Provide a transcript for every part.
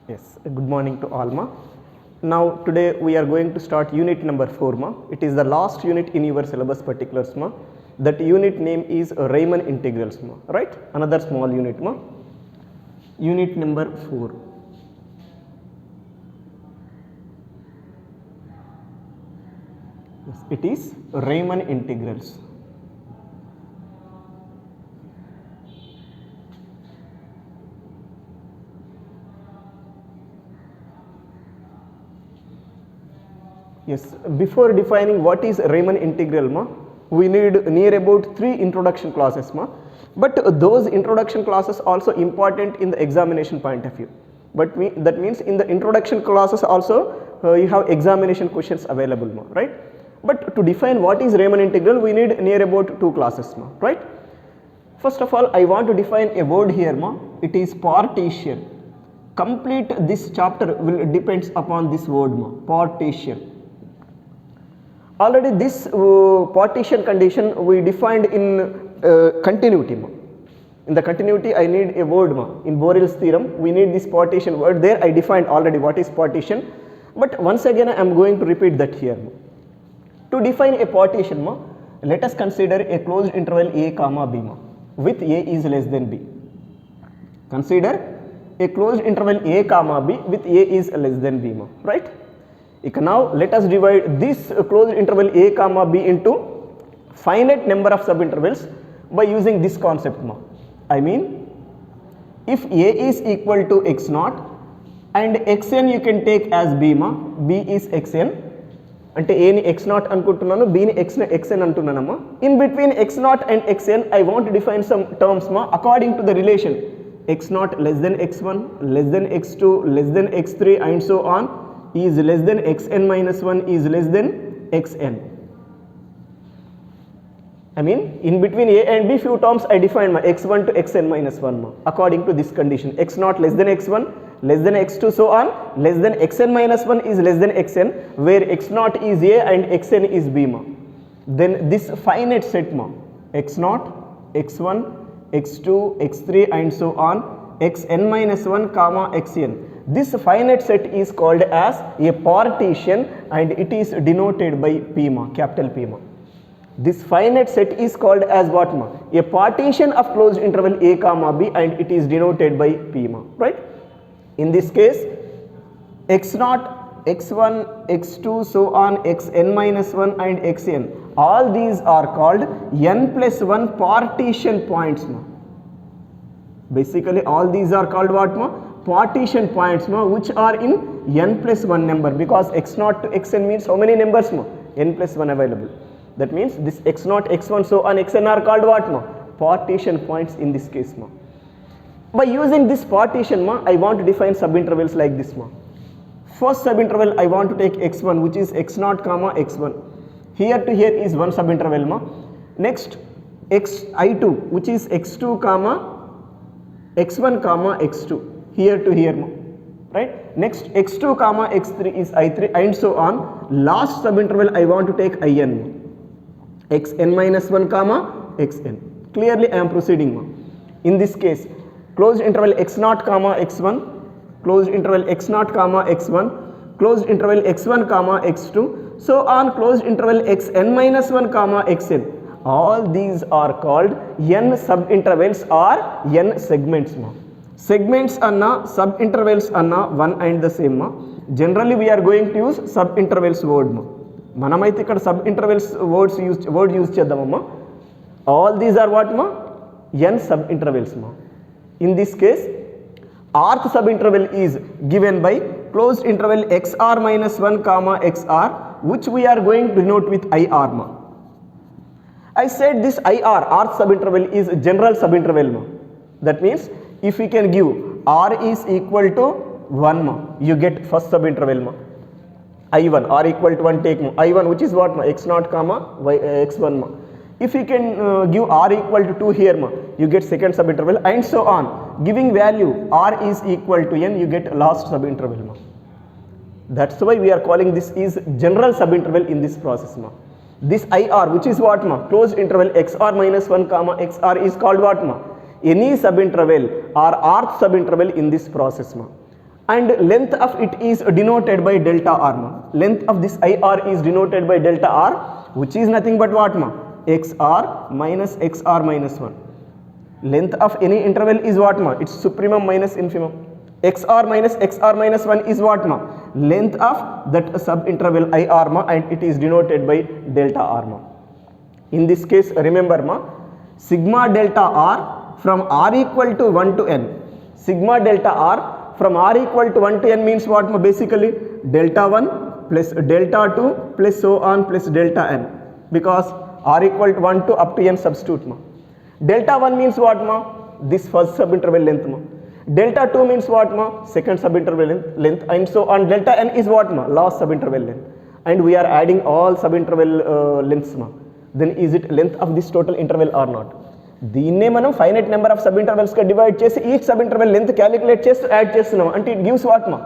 Yes, good morning to all ma. Now today we are going to start unit number 4 ma. It is the last unit in your syllabus particulars ma. That unit name is Riemann integrals ma, right? Another small unit ma. Unit number 4. Yes, it is Riemann integrals. Yes, before defining what is Riemann integral ma, we need near about 3 introduction classes ma. But those introduction classes also important in the examination point of view. But that means in the introduction classes also you have examination questions available ma, right? But to define what is Riemann integral, we need near about 2 classes ma, right? First of all, I want to define a word here ma. It is partition. Complete this chapter will depends upon this word ma, partition. Already this partition condition we defined in continuity ma. In the continuity I need a word ma. In Borel's theorem we need this partition word. There I defined already what is partition, but once again I am going to repeat that here ma. To define a partition ma, let us consider a closed interval a comma b ma, with a is less than b. Consider a closed interval a comma b with a is less than b ma, right? Now let us divide this closed interval a comma b into finite number of subintervals by using this concept ma. I mean, if a is equal to x naught and xn you can take as b ma, b is xn, ante a ni x naught anukuntunnanu, b ni xn antunnanamma. In between x naught and xn I want to define some terms ma according to the relation x naught less than x1, less than x2, less than x3 and so on, is less than xn minus 1 is less than xn. I mean, in between a and b few terms I define my x1 to xn minus 1 ma, according to this condition x naught less than x1, less than x2 so on, less than xn minus 1 is less than xn, where x naught is a and xn is b ma. Then this finite set ma, x naught, x1, x2, x3 and so on, xn minus 1 comma xn. This finite set is called as a partition and it is denoted by P ma, capital P ma. This finite set is called as what ma? A partition of closed interval a comma b and it is denoted by P ma, right? In this case, x naught, x1, x2 so on, xn minus 1 and xn, all these are called n plus 1 partition points ma. Basically all these are called what ma? Partition points ma, which are in n plus 1 number, because x naught to xn means how many numbers ma? N plus 1 available. That means this x naught, x1 so on xn are called what ma? Partition points in this case ma. By using this partition ma, I want to define subintervals like this ma. First subinterval I want to take x1, which is x naught comma x1. Here to here is one subinterval ma. Next xi2, which is x2 comma x1 comma x2. Here to here ma, right? Next x2 comma x3 is i3 and so on. Last subinterval I want to take in, xn minus 1 comma xn. Clearly I am proceeding ma. In this case, closed interval x naught comma x1, closed interval x naught comma x1, closed interval x1 comma x2, so on closed interval xn minus 1 comma xn. All these are called n subintervals or n segments ma. Segments anna, subintervals anna one and the same ma. Generally we are going to use subintervals word ma. Manamaithe ikkada subintervals word use cheddamamma. All these are what ma? N subintervals ma. In this case, rth subinterval is given by closed interval xr minus 1 comma xr, which we are going to denote with ir ma. I said this ir, rth subinterval, is general subinterval ma. That means if we can give r is equal to 1 ma, you get first subinterval ma. I1, r equal to 1 take ma. I1, which is what ma? X naught comma x1 ma. If you can give r equal to 2 here ma, you get second subinterval and so on. Giving value r is equal to n, you get last subinterval ma. That's why we are calling this is general subinterval in this process ma. This IR, which is what ma? Closed interval XR minus 1 comma XR is called what ma? Any subinterval or rth subinterval in this process ma. and length of it is denoted by delta r ma. Length of this IR is denoted by delta r, which is nothing but what ma? XR minus XR minus 1. Length of any interval is what ma? It's supremum minus infimum. XR minus XR minus 1 is what ma? Length of that subinterval IR ma, and it is denoted by delta r ma. In this case, remember ma, sigma delta r from r equal to 1 to n. Sigma delta r from r equal to 1 to n means what ma? Basically delta 1 plus delta 2 plus so on plus delta n, because r equal to 1 to up to n substitute ma. Delta 1 means what ma? This first subinterval length ma. Delta 2 means what ma? Second subinterval length, and so on. Delta n is what ma? Last subinterval length, and we are adding all subinterval lengths ma. Then is it length of this total interval or not? దీన్నే మనం finite number of sub intervals గా divide చేసి each sub interval length calculate చేసి add చేస్తున్నాం అంటే it gives what మా?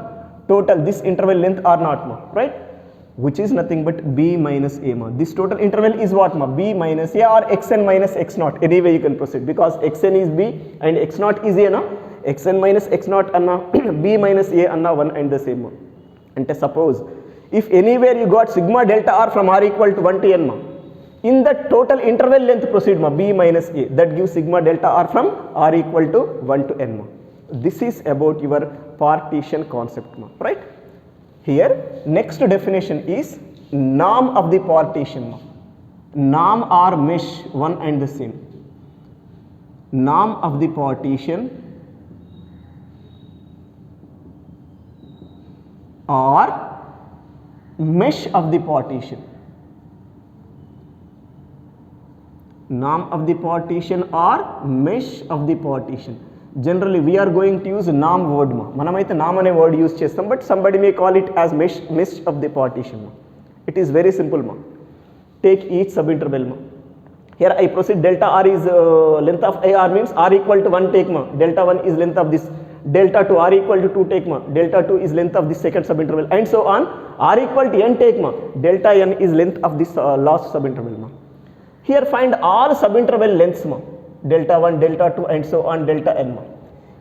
Total this interval length or not మా, right? Which is nothing but b minus a ma. This total interval is what ma? B minus a or xn minus x naught. Anyway you can proceed, because xn is b and x naught is a na. Xn minus x naught anna b minus a anna one and the same ma. Ante suppose if anywhere you got sigma delta r from r equal to 1 to n ma, in the total interval length proceed ma, b minus a, that gives sigma delta r from r equal to 1 to n ma. This is about your partition concept ma, right? Here next definition is norm of the partition ma. Norm or mesh one and the same. Norm of the partition or mesh of the partition. Norm of the partition or mesh of the partition. Generally we are going to use norm word ma. Manamaithe norm ane word use chestam, but somebody may call it as mesh of the partition ma. It is very simple ma. Take each subinterval ma. Here I proceed, delta r is length of IR means r equal to 1 take ma. Delta 1 is length of this. Delta 2 r equal to 2 take ma. Delta 2 is length of this second subinterval, and so on. R equal to n take ma. Delta n is length of this last subinterval ma. Here find all subinterval lengths ma. Delta 1, delta 2 and so on delta n ma.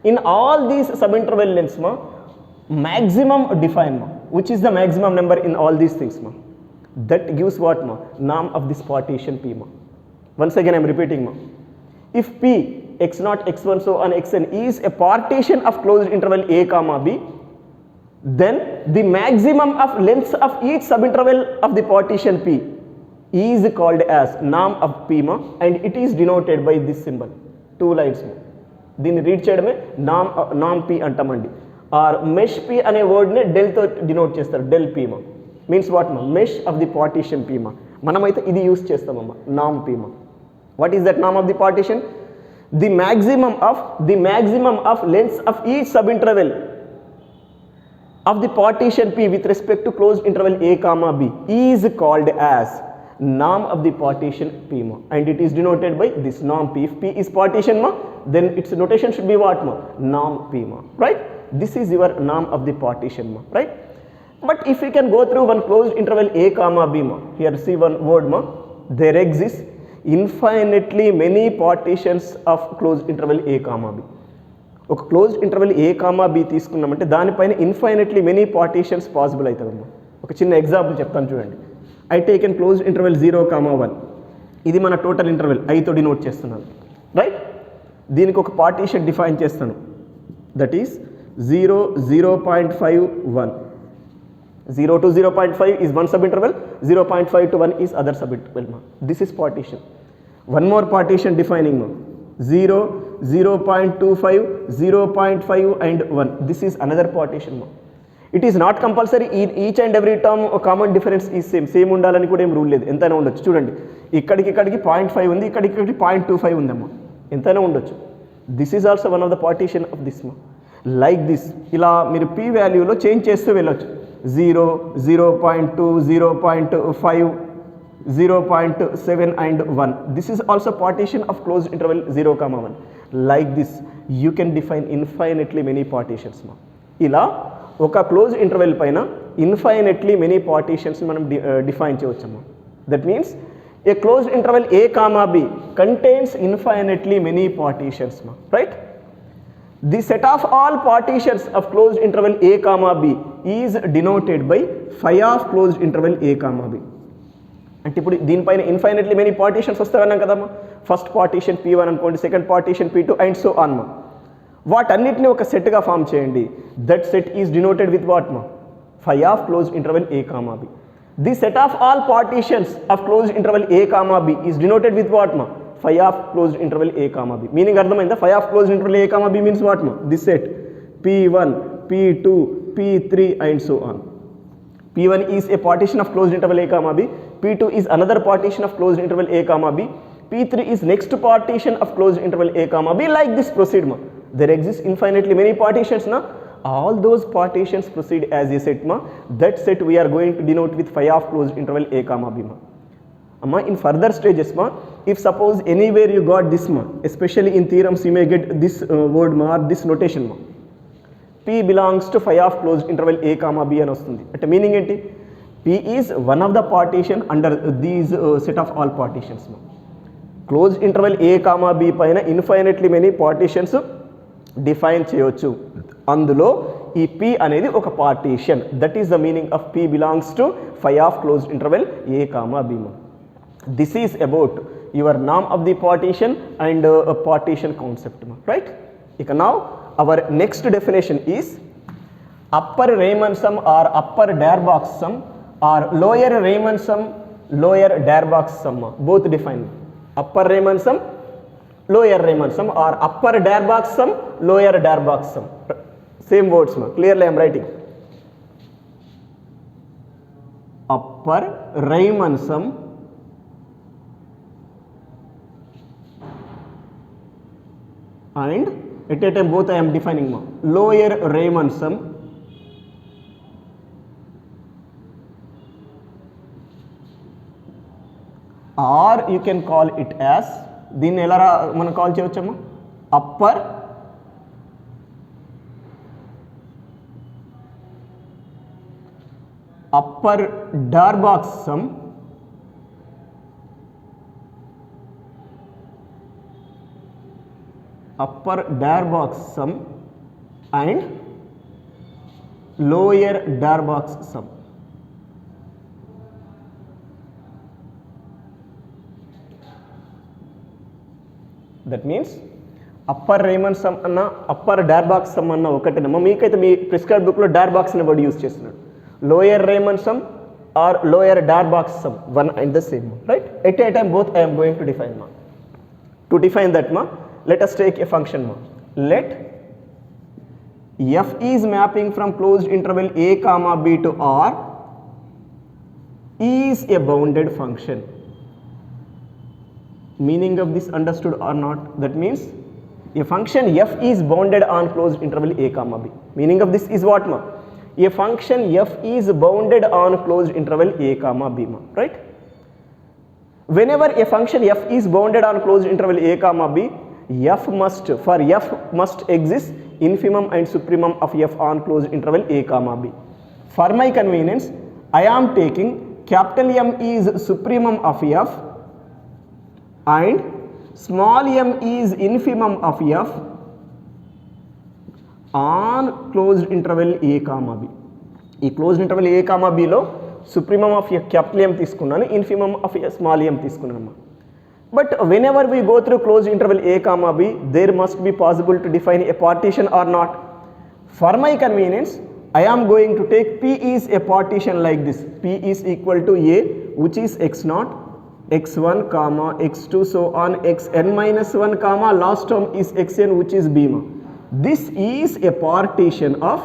In all these subinterval lengths ma, maximum define ma. Which is the maximum number in all these things ma? That gives what ma? Norm of this partition p ma. Once again I am repeating ma. If p x0 x1 so on xn is a partition of closed interval a comma b, then the maximum of lengths of each subinterval of the partition p is called as norm of p ma, and it is denoted by this symbol, 2 lines ma. దీన్ని read చేయడమే నామ్ p అంటామండి. Or mesh p అనే word ని del తో denote చేస్తారు, del p మా. Means what మా? Mesh of the partition p మా. మనమైతే ఇది యూస్ చేస్తామమ్మా, నామ్ p మా. వాట్ ఈస్ దట్ నామ్ of the partition? The maximum of lengths of each subinterval of the partition p with respect to closed interval a comma b is called as norm of the partition p ma, and it is denoted by this norm p. If p is partition ma, then its notation should be what ma? Norm p ma, right? This is your norm of the partition ma, right? But if we can go through one closed interval a comma b ma, here see one word ma, there exists infinitely many partitions of closed interval a comma b. ఒక closed interval ఏ comma B తీసుకున్నామంటే దానిపైన infinitely many partitions possible అవుతాయమ్మా. ఒక చిన్న example చెప్తాను చూడండి. I taken closed interval 0,1. ఇది మన total interval ఐతో denote చేస్తున్నాను, రైట్? దీనికి ఒక పార్టీషన్ డిఫైన్ చేస్తాను, that is 0, 0.51. 0 to 0.5 is one subinterval, 0.5 to 1 is other subinterval ma. This is partition. One more partition defining ma. 0, 0.25, 0.5 and 1. This is another partition ma. It is not compulsory in each and every term common difference is same ఉండాలని కూడా ఏం rule లేదు, ఎంతైనా ఉండొచ్చు. చూడండి ఇక్కడికి 0.5 ఉంది, ఇక్కడికి 0.25 ఉందమ్మా, ఎంతైనా ఉండొచ్చు. This is also one of the partition of this మా. లైక్ దిస్ ఇలా మీరు p వాల్యూలో చేంజ్ చేస్తూ వెళ్ళొచ్చు. 0, 0.2, 0.5, 0.7 and 1. This is also partition of closed interval 0,1. Like this you can define infinitely many partitions ma. ఇలా ఒక క్లోజ్ ఇంటర్వెల్ పైన infinitely many partitions మనం define చేయవచ్చమ్మా. That means a closed interval A comma b contains infinitely many partitions మా, right? The set of all partitions of closed interval a comma b is denoted by phi of closed interval a comma b. అంటే ఇప్పుడు దీనిపైన infinitely many partitions వస్తాయన్నాం కదమ్మా. First partition P1 అనుకోండి, second partition P2 and so on మా. వాటన్నిటిని ఒక సెట్గా form చేయండి. That set is denoted with what మా? phi of closed interval a comma b. The set of all partitions of closed interval a comma b is denoted with what ma? Phi of closed interval a comma b. Meaning అర్థమైందా? phi of closed interval a comma b means what ma? This set P1, P2, P3 and so on. P1 is a partition of closed interval a comma b. P2 is another partition of closed interval a comma b. P3 is next partition of closed interval a comma b. Like this proceed ma. There exist infinitely many partitions na. All those partitions proceed as a set ma. That set we are going to denote with phi of closed interval a comma b ma. Amma, in further stages ma, if suppose anywhere you got this ma, especially in theorems you may get this word ma or this notation ma. P belongs to phi of closed interval a comma b అని వస్తుంది. అంటే meaning ఏంటి? P is one of the partition under these set of all partitions ma. Closed interval a comma b పైన infinitely many partitions define చేయొచ్చు. అందులో ఈ P అనేది ఒక partition. That is the meaning of P belongs to phi of closed interval a comma b ma. This is about your norm of the partition and a partition concept ma, right? ఇక now our next definition is upper Riemann sum or upper Darboux sum or lower Riemann sum, lower Darboux sum ma. Both defined. Upper Riemann sum, lower Riemann sum or upper Darboux sum, lower Darboux sum. Same words ma. Clearly I am writing. Upper Riemann sum and at a time both I am defining ma. Lower Riemann sum or you can call it as, దీన్ని ఎలా మనం call చేయవచ్చమ్మా? Upper Darboux sum and lower Darboux sum. That means upper Riemann sum అన్న upper Darboux sum అన్న ఒకటేనమ్మా. మీకైతే మీ prescribe బుక్లో డార్బాక్స్ అనే వర్డ్ యూజ్ చేస్తున్నాడు. Lower Riemann sum or lower Darboux sum one and the same, right? At a time both I am going to define ma. To define that ma, let us take a function ma. Let f is mapping from closed interval a comma b to R is a bounded function. Meaning of this understood or not? That means a function f is bounded on closed interval a comma b. Meaning of this is what ma? A function f is bounded on closed interval a comma b ma, right? Whenever a function f is bounded on closed interval a comma b, f must exist infimum and supremum of f on closed interval a comma b. For my convenience, I am taking capital M is supremum of f and small m is infimum of f on closed interval a comma b. ఈ closed interval a comma b లో supremum of a capital M తీసుకున్నాను, infimum of a small m తీసుకున్నాను. But whenever we go through closed interval a comma b, there must be possible to define a partition or not. For my convenience, I am going to take P is a partition like this. P is equal to a, which is x0, x1 comma x2 so on xn minus 1 comma last term is xn, which is b ma. This is a partition of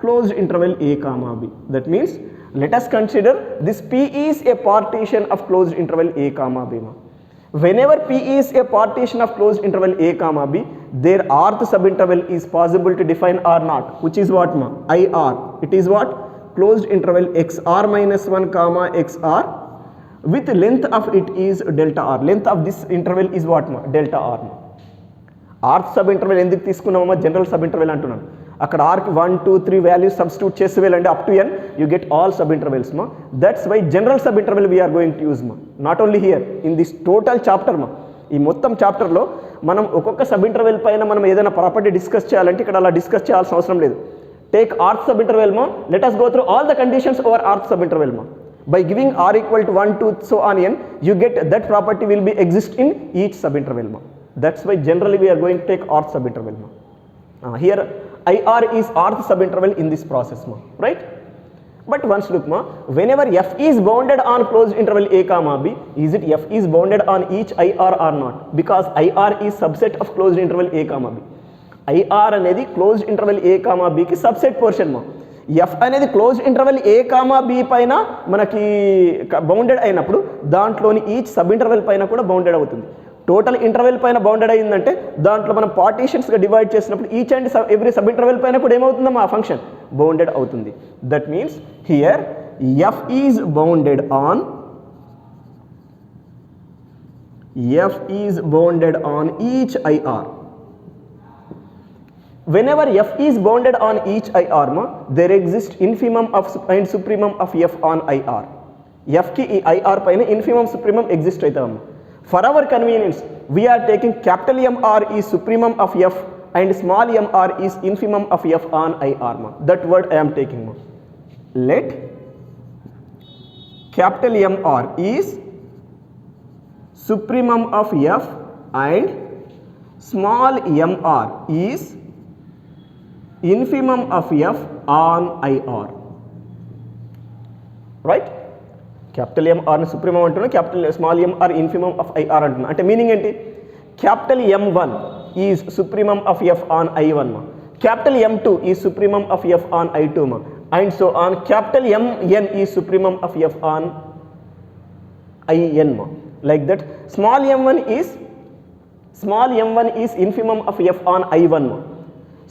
closed interval a comma b. That means let us consider this P is a partition of closed interval a comma b ma. Whenever P is a partition of closed interval a comma b, their rth subinterval is possible to define or not, which is what ma? IR. It is what? Closed interval xr minus 1 comma xr with length of it is delta r. Length of this interval is what ma? Delta r ma. rth subinterval ఎందుకు తీసుకున్నామా? General sub interval అంటున్నాను. అక్కడ ఆర్కి 1 2 3 values substitute చేసి వెళ్ళండి up to n you get all sub intervals మా. That's why general sub interval we're going to use మా. Not only here in this total chapter మా. ఈ మొత్తం చాప్టర్లో మనం ఒక్కొక్క సబ్ ఇంటర్వెల్ పైన మనం ఏదైనా ప్రాపర్టీ డిస్కస్ చేయాలంటే ఇక్కడ అలా డిస్కస్ చేయాల్సిన అవసరం లేదు. Take rth sub interval ma, let us go through all the conditions over rth sub interval ma. By giving r equal to 1 2 so on n, you get that property will be exist in each sub interval ma. That's why generally we are going to take rth sub interval ma. Here IR is rth sub interval in this process ma, right? But once look ma, whenever f is bounded on closed interval a comma b, is it f is bounded on each IR or not? Because IR is subset of closed interval a comma b. IR అనేది closed interval ఏ comma బికి subset portion మా. F అనేది closed interval ఏ comma B పైన మనకి bounded అయినప్పుడు దాంట్లోని each sub interval పైన కూడా bounded అవుతుంది. టోటల్ ఇంటర్వెల్ పైన బౌండెడ్ అయిందంటే దాంట్లో మనం పార్టీషన్స్గా డివైడ్ చేసినప్పుడు each and every sub interval పైన కూడా ఏమవుతుందమ్మా ఆ ఫంక్షన్ బౌండెడ్ అవుతుంది. That means here F is bounded on each IR. Whenever f is bounded on each IR ma, there exists infimum of and supremum of f on IR. F ki IR paina infimum supremum exist aitam. For our convenience, we are taking capital MR is supremum of f and small mr is infimum of f on IR ma. That word I am taking ma. Let capital MR is supremum of f and small mr is infimum of f on IR, right? Capital M R supremum అంటున్నా, capital small m r infimum of IR అంటున్నా. అంటే meaning ఏంటి? capital M1 is supremum of f on I1 ma, capital M2 is supremum of f on I2 ma, and so on. Capital Mn is supremum of f on In ma. Like that, small m1 is infimum of f on I1 ma.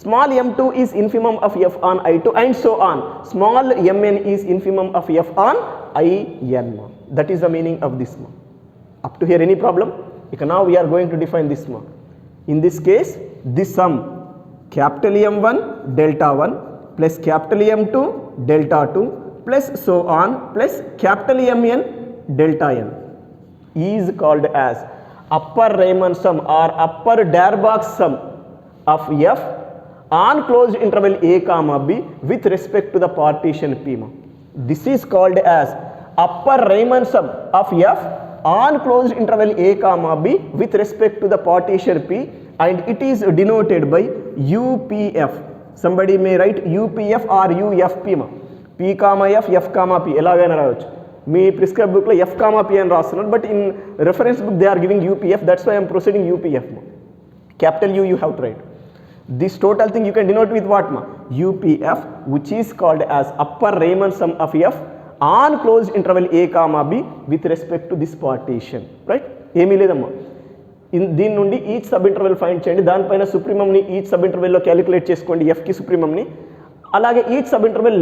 Small m2 is infimum of f on I2 and so on. Small mn is infimum of f on In ma. That is the meaning of this ma. Up to here any problem? Now we are going to define this ma. In this case, this sum capital M1 delta 1 plus capital M2 delta 2 plus so on plus capital Mn delta n is called as upper Riemann sum or upper Darboux sum of f on closed interval a comma b with respect to the partition P ma. This is called as upper Riemann sum of f on closed interval a comma b with respect to the partition P, and it is denoted by UPF. Somebody may write UPF or UFP ma. P comma f, f comma p elagana rayochu. మీ prescribe బుక్లో F comma P అని రాస్తున్నారు, but in reference book they are giving UPF. That's why I'm proceeding UPF మా. Capital you have to write. This total thing you can denote with what ma? UPF, which is called as upper Riemann sum of f on closed interval a comma b with respect to this partition, right? ఏమీ లేదమ్మా, దీని నుండి each sub interval find చేయండి, దానిపైన సుప్రీమంని each sub ఇంటర్వెల్లో calculate చేసుకోండి ఎఫ్కి సుప్రీమంని. అలాగే each sub interval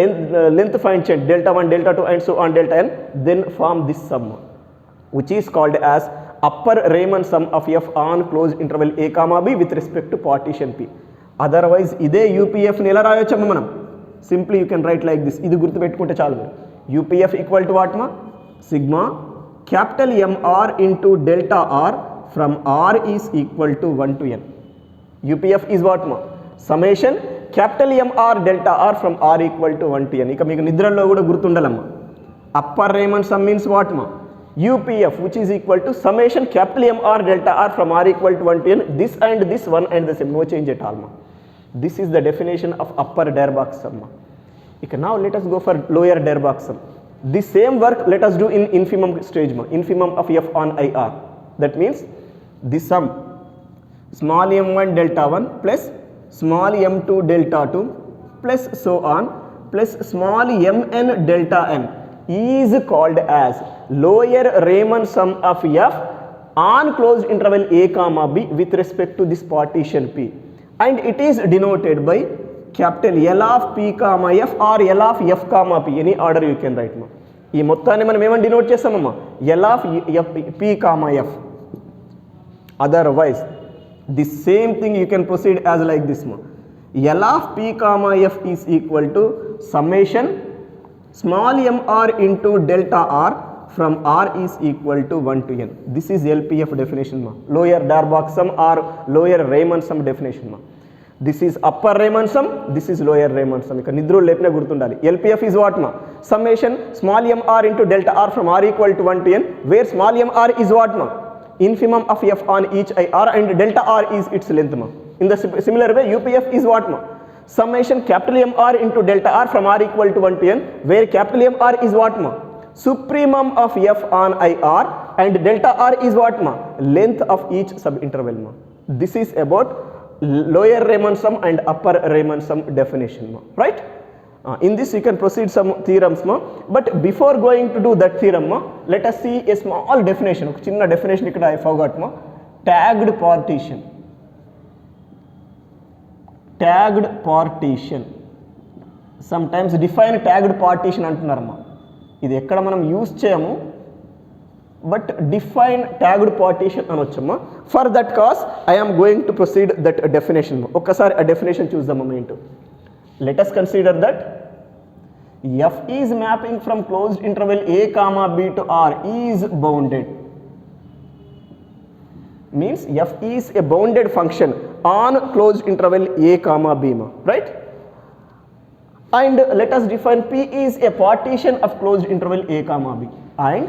length find చేయండి, delta 1 delta 2 and so on delta n, then form this sum which is called as upper Riemann sum of f on closed interval a comma b with respect to partition P. Otherwise ఇదే యూపీఎఫ్ని ఎలా రాయొచ్చమ్మా మనం? Simply you can write like this. ఇది గుర్తుపెట్టుకుంటే చాలు మీరు. UPF equal to what మా? Sigma capital MR into delta are from R is equal to 1 to n. UPF is what మా? Summation capital MR delta are from R equal to 1 to n. ఇక మీకు నిద్రలో కూడా గుర్తుండాలమ్మా. Upper Riemann sum means what మా? UPF, which is equal to summation capital MR delta R from R equal to 1 to n. This and this one and the same, no change at all ma. This is the definition of upper Darboux sum ma. Okay, now let us go for lower Darboux sum. This same work let us do in infimum stage ma. Infimum of f on IR. That means this sum small m1 delta 1 plus small m2 delta 2 plus so on plus small mn delta n is called as lower Riemann sum of f on closed interval a comma b with respect to this partition P, and it is denoted by capital L of P comma f or L of f comma p. Any order you can write ma. ఈ మొత్తాన్ని మనం ఏమని denote చేస్తామమ్మా? L of P comma f. Otherwise the same thing you can proceed as like this ma. L of p comma f is equal to summation small m r into delta r from r is equal to 1 to n. This is LPF definition ma. Lower Darboux sum or lower Riemann sum definition ma. This is upper Riemann sum, this is lower Riemann sum. Ika nidru lepne gurtundali. LPF is what ma? Summation small m r into delta r from r equal to 1 to n, where small m r is what ma? Infimum of f on each I r and delta r is its length ma. In the similar way, UPF is what ma? Summation capital M r into delta r from r equal to 1 to n, where capital M r is what ma? Supremum of f on I r and delta r is what ma? Length of each subinterval ma. This is about lower Riemann sum and upper Riemann sum definition ma, right? In this you can proceed some theorems ma, but before going to do that theorem ma, let us see a small definition. Oka chinna definition ikkada I forgot ma. Tagged partition. Tagged partition. Sometimes define tagged partition అంటున్నారు మా. ఇది ఎక్కడ మనం use చేయము, but define tagged partition అనొచ్చమ్మా. For that cause I am going to proceed that definition. ఒక్కసారి ఆ definition చూద్దామమ్మా ఏంటో. Let us consider that f is mapping from closed interval a comma b to r is bounded. Means f is a bounded function on closed interval a comma b ma, right? And let us define p is a partition of closed interval a comma b, and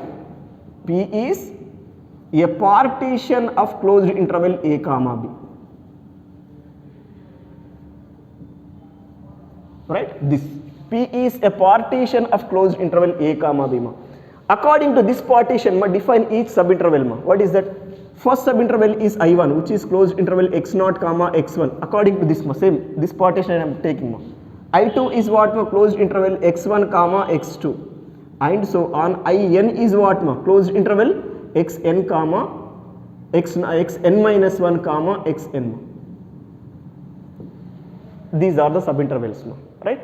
p is a partition of closed interval a comma b, right? This p is a partition of closed interval a comma b ma. According to this partition ma, define each subinterval ma. What is that? First subinterval is I1, which is closed interval x0 comma x1. According to this ma, same this partition I am taking ma. I2 is what ma? Closed interval x1 comma x2, and so on. In is what ma? Closed interval xn comma xn minus 1 comma xn ma. These are the subintervals ma, right?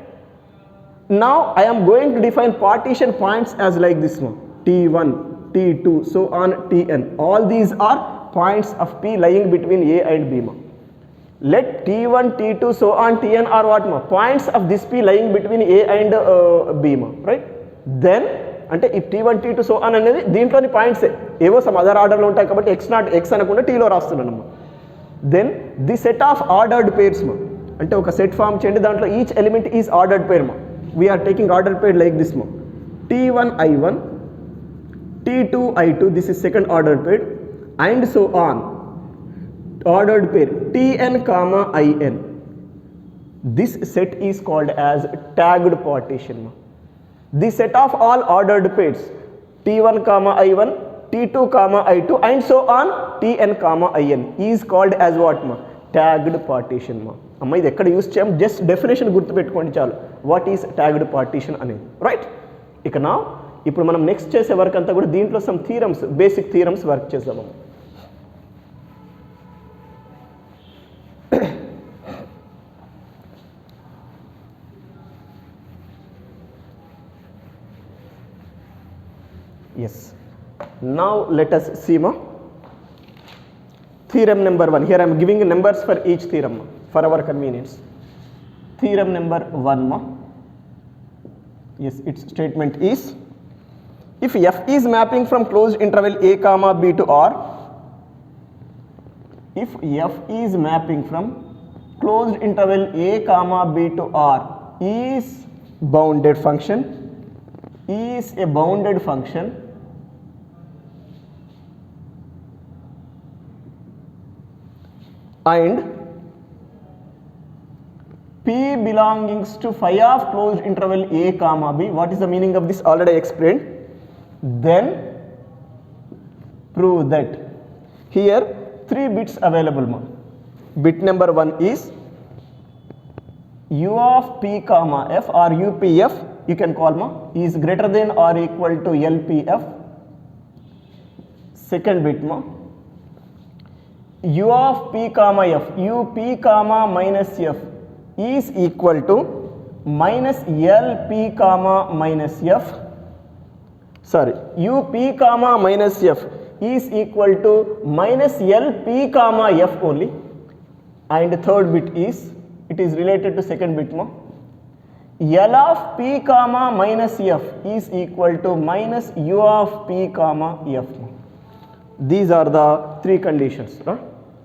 Now I am going to define partition points as like this ma. T1, T2, so on Tn. All these are points of P lying between A and B ma. Let T1, T2, so on Tn are what ma? Points of this P lying between A and B ma, right? Then అంటే ఈ T1, T2, so on అనేది దీంట్లోని పాయింట్సే, ఏవో some other ఆర్డర్లో ఉంటాయి కాబట్టి x0 x అనకుండా టీలో రాస్తున్నానమ్మా. Then the set of ordered pairs మా, అంటే ఒక సెట్ ఫామ్ చేయండి, దాంట్లో each element is ordered pair మా. We're taking ordered pair like this మా. T1 I1, T2 I2, this is second ordered pair, and so on. Ordered pair Tn comma In. This set is called as tagged partition. The set of all ordered pairs T1 comma I1, T2 comma I2, and so on Tn comma In is called as what ma? Tagged partition ma. అమ్మ ఇది ఎక్కడ use చేయం, just definition గుర్తుపెట్టుకోండి చాలు. What is tagged partition అనేది, right? ఇక నా ఇప్పుడు మనం నెక్స్ట్ చేసే వర్క్ అంతా కూడా దీంట్లో some theorems, basic theorems work చేద్దాము. Yes, now let us see ma. Theorem number 1. Here I am giving numbers for each theorem ma, for our convenience. Theorem number 1 ma. Yes, its statement is, if f is mapping from closed interval a comma b to r, if f is mapping from closed interval a comma b to r is bounded function, is a bounded function, and P belongs to phi of closed interval a comma b. What is the meaning of this? Already explained. Then prove that. Here 3 bits available ma. Bit number 1 is u of p comma f or upf, you can call ma, is greater than or equal to lpf. Second bit ma, u of p comma f, up comma minus f is equal to minus lp comma minus f. Sorry, up comma minus f is equal to minus lp comma f only. And third bit is it is related to second bit ma. L of p comma minus f is equal to minus u of p comma f. These are the three conditions.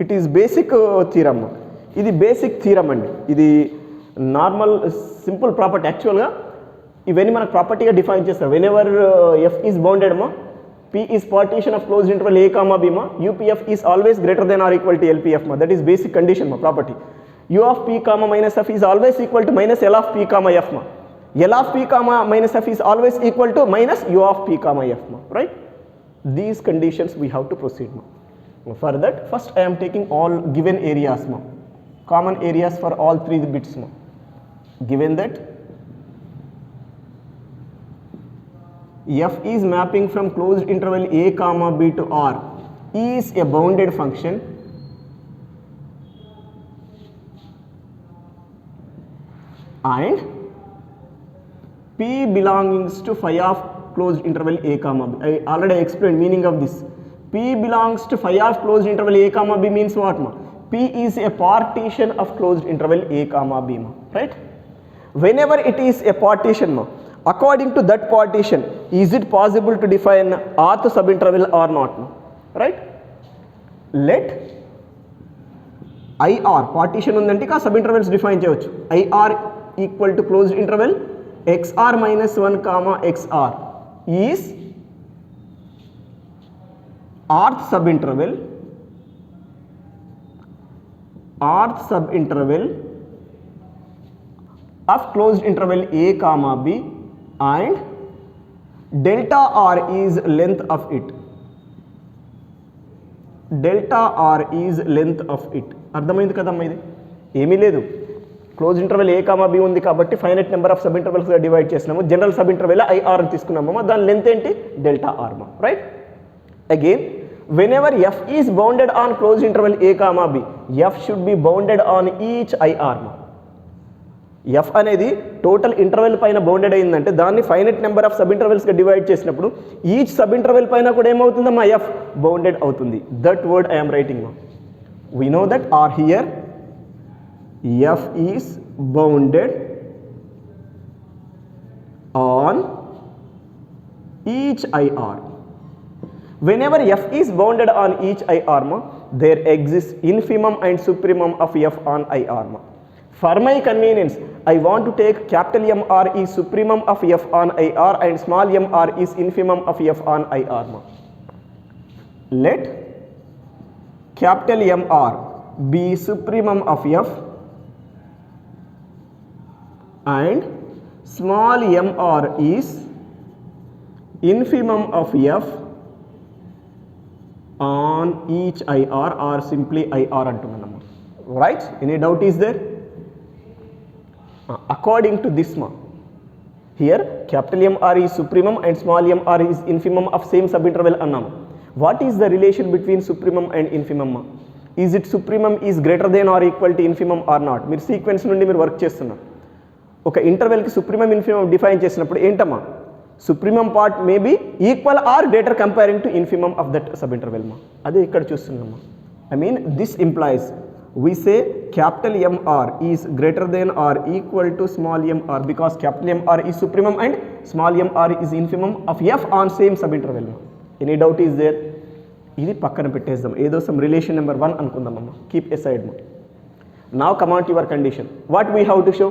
It is basic theorem. This is basic theorem and this is normal simple property. Actually, when we property define whenever f is bounded ma, p is partition of closed interval a comma b ma, upf is always greater than or equal to lpf ma. That is basic condition ma property. U of p comma minus f is always equal to minus L of p comma f ma. L of p comma minus f is always equal to minus U of p comma f ma, right? These conditions we have to proceed ma. For that, first I am taking all given areas ma, common areas for all three bits ma. Given that f is mapping from closed interval a comma b to R is a bounded function and p belongs to phi of closed interval a comma b. I already explained meaning of this. P belongs to phi of closed interval a comma b means what ma? P is a partition of closed interval a comma b ma, right? Whenever it is a partition ma, according to that partition, is it possible to define rth subinterval or not ma, right? Let IR partition ఉందంటే కా subintervals define చేయవచ్చు. IR equal to closed interval xr minus 1 comma xr is rth subinterval of closed interval a comma b and delta r is length of it. Delta r is length of it. అర్థమైంది కదమ్మా, ఇది ఏమీ లేదు. Close interval ఏ comma B ఉంది కాబట్టి finite number of sub ఇంటర్వెల్స్గా divide చేసినాము. General sub interval IR తీసుకున్నాము, దాని లెంత్ ఏంటి డెల్టా ఆర్ మా, right? Again whenever F is bounded on close interval A comma B, F should be bounded on each IR మా. F అనేది total interval పైన bounded అయిందంటే దాన్ని ఫైనైట్ నెంబర్ ఆఫ్ సబ్ ఇంటర్వెల్స్గా డివైడ్ చేసినప్పుడు each sub interval పైన కూడా ఏమవుతుందమ్మా, F bounded అవుతుంది. దట్ వర్డ్ ఐఎమ్ రైటింగ్ మా. We know that R here, f is bounded on each IR. Whenever f is bounded on each IR ma, there exists infimum and supremum of f on IR ma. For my convenience, I want to take capital M R is supremum of f on IR and small m R is infimum of f on IR ma. Let capital M R be supremum of f and small m R is infimum of f on each IR or simply IR antunnamma, right? Any doubt is there? According to this ma, here capital M R is supremum and small m R is infimum of same subinterval annam. What is the relation between supremum and infimum? Is it supremum is greater than or equal to infimum or not? మీరు sequence నుండి మీరు work చేస్తున్నారు. ఒక ఇంటర్వెల్కి supremum infimum define చేసినప్పుడు ఏంటమ్మా, supremum part may be equal or greater comparing to infimum of that sub interval మా. అదే ఇక్కడ చూస్తున్నామా. I mean this implies we say capital MR is greater than or equal to small mr because capital MR is supremum and small mr is infimum of f on same subinterval. Any doubt is there? ఇది పక్కన పెట్టేద్దాం, ఏదో some relation number 1 అనుకుందామమ్మా, keep aside మా. Now come on to your condition. What we have to show?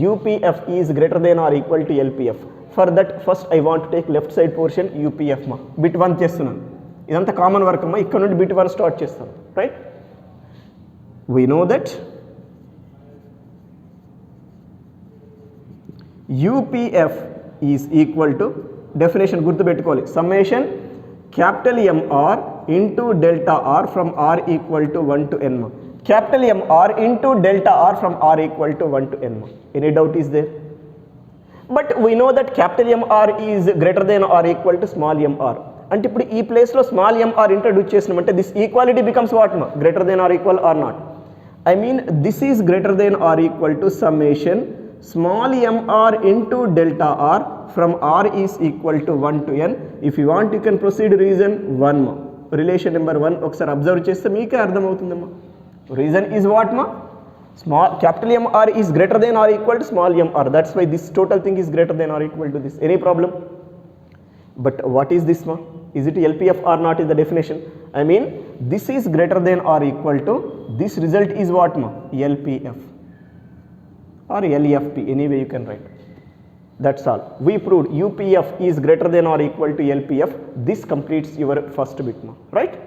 UPF is greater than or equal to LPF. For that first I want take left side portion UPF మా. Bit 1 చేస్తున్నాను, ఇదంతా common work అమ్మా. ఇక్కడ నుండి bit 1 start చేస్తాను, right? We know that UPF is equal to, definition గుర్తుపెట్టుకోవాలి, summation capital MR into delta R from R equal to 1 to n. Capital MR into delta R from R equal to 1 to n. Any doubt is there? But we know that capital MR is greater than or equal to small mr. అంటే ఇప్పుడు ఈ ప్లేస్లో small mr introduce చేసినామంటే this equality becomes what మా, greater than or equal or not? I mean this is greater than or equal to summation small mr into delta r from r is equal to 1 to n. If you want you can proceed reason 1 ma. Relation number 1 ఒకసారి observe చేస్తే మీకే అర్థమవుతుందమ్మా. Reason is what ma? Small capital M R is greater than or equal to small m r. That's why this total thing is greater than or equal to this. Any problem? But what is this, ma? Is it LPF or not in the definition? I mean, this is greater than or equal to, this result is what, ma? LPF or LFP, any way you can write. That's all. We proved UPF is greater than or equal to LPF. This completes your first bit, ma. Right?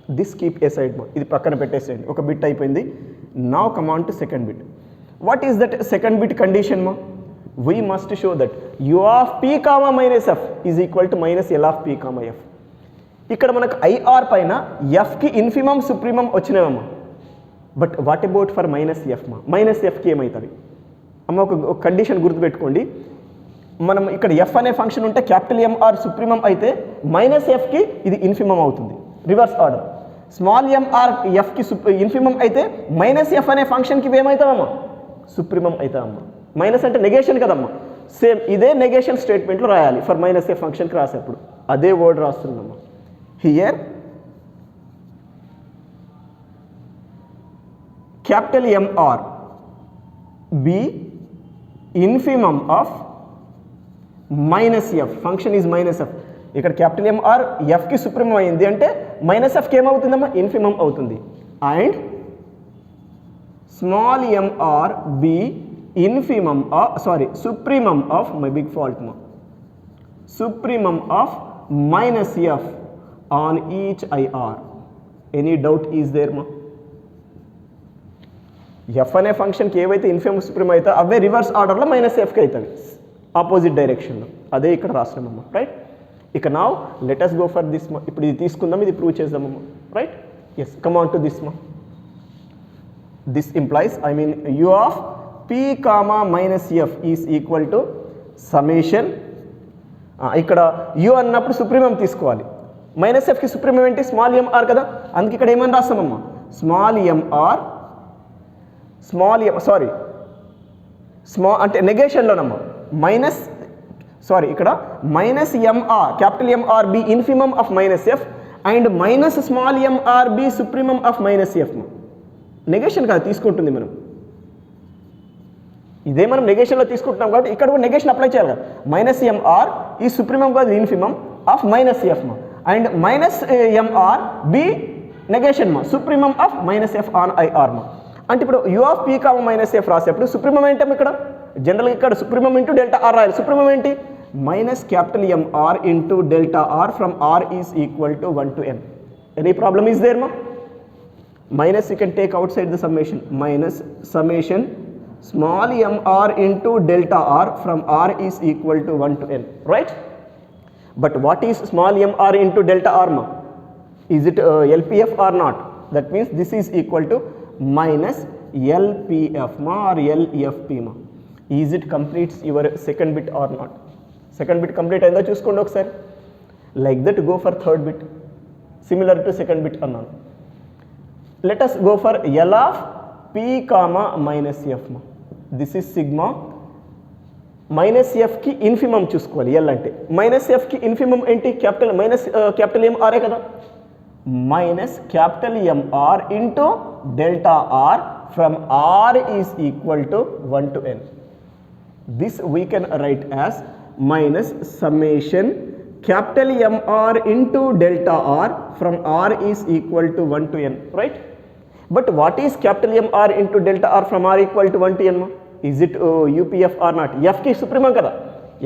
This keep aside, ma. This pakkana pettesayandi. Oka bit ayipindi. Now come on to second bit. What is that second bit condition, ma? We must show that u of p comma minus f is equal to minus L of p comma f. ఇక్కడ మనకు IR పైన Fకి infimum supremum వచ్చినవమ్మా. But what about for minus F మా? Minus ఎఫ్కి ఏమవుతుంది అమ్మ? ఒక కండిషన్ గుర్తుపెట్టుకోండి. మనం ఇక్కడ ఎఫ్ అనే ఫంక్షన్ ఉంటే క్యాపిటల్ ఎంఆర్ సుప్రీమమ్ అయితే మైనస్ ఎఫ్కి ఇది ఇన్ఫిమమ్ అవుతుంది. Reverse order. స్మాల్ ఎంఆర్ ఎఫ్కి ఇన్ఫిమమ్ అయితే మైనస్ ఎఫ్ అనే ఫంక్షన్కి ఏమవుతామమ్మా? సుప్రీమమ్ అవుతామమ్మా. మైనస్ అంటే నెగేషన్ కదమ్మా. సేమ్ ఇదే నెగేషన్ స్టేట్మెంట్లో రాయాలి ఫర్ మైనస్ ఎఫ్ ఫంక్షన్కి రాసేప్పుడు అదే వర్డ్ రాస్తుందమ్మా. Here capital MR be infimum of minus f. Function is minus f. ఇక్కడ క్యాపిటల్ ఎంఆర్ ఎఫ్కి సుప్రీమం అయింది అంటే మైనస్ ఎఫ్కి ఏమవుతుందమ్మా? ఇన్ఫిమమ్ అవుతుంది. And small MR be infimum supremum of my big fault మా supremum of minus f on each IR. Any doubt is there, ma? F అనే ఫంక్షన్కి ఏవైతే ఇన్ఫిమమ్ సుప్రీమ్ అయితే అవే రివర్స్ ఆర్డర్లో మైనస్ ఎఫ్కి అవుతుంది ఆపోజిట్ డైరెక్షన్లో. అదే ఇక్కడ రాస్తున్నామమ్మా. రైట్? ఇక now let us go for this, మా. ఇప్పుడు ఇది తీసుకుందాం, ఇది ప్రూవ్ చేద్దామమ్మా. Right? Yes, come on to this, మా. This implies, I mean u of p comma minus f is equal to summation. ఇక్కడ u అన్నప్పుడు సుప్రీమం తీసుకోవాలి. మైనస్ ఎఫ్కి సుప్రీమం ఏంటి? స్మాల్ ఎంఆర్ కదా. అందుకే ఇక్కడ ఏమని రాస్తామమ్మా? స్మాల్ ఎంఆర్ అంటే నెగేషన్లోనమ్మా మైనస్ ఇక్కడ minus MR capital MR be infimum of minus f and minus small MR be supremum of minus f. Negation కదా తీసుకుంటుంది మనం. ఇదే మనం నెగేషన్లో తీసుకుంటున్నాం కాబట్టి ఇక్కడ కూడా నెగేషన్ అప్లై చేయాలి కదా. మైనస్ ఎంఆర్ ఈ సుప్రీమమ్ కాదు ఇన్ఫిమమ్ ఆఫ్ మైనస్ ఎఫ్ మా. And minus MR be negation మా supremum of minus f on IR మా. అంటే ఇప్పుడు u of p comma minus f రాసేప్పుడు సుప్రీమమ్ ఏంటమ్మా? ఇక్కడ జనరల్గా ఇక్కడ సుప్రీమమ్ ఇంటూ డెల్టా ఆర్ రాయాలి. సుప్రీమమ్ ఏంటి? Minus capital MR into delta are from are is equal to 1 to n. Any problem is there మా? Minus you can take outside the summation. Minus summation small MR into delta are from are is equal to 1 to n. Right? But what is small mr into delta r, ma? Is it LPF or not? That means this is equal to minus LPF ma or LFP ma. Is it completes your second bit or not? Second bit complete ayinda chuskondi okasari. Like that go for third bit. Similar to second bit annanu. Let us go for L of p comma minus f ma. This is sigma. Minus ఎఫ్కి infimum చూసుకోవాలి. L అంటే minus ఎఫ్కి infimum ఏంటి? Capital minus capital ఎంఆర్ఏ కదా. Minus capital MR into delta are from are is equal to 1 to n. This we can write as minus summation capital MR into delta are from are is equal to 1 to n. Right? But what is capital MR into delta are from R equal to 1 to n? Is it UPF or not? ఎఫ్కి supremum కదా.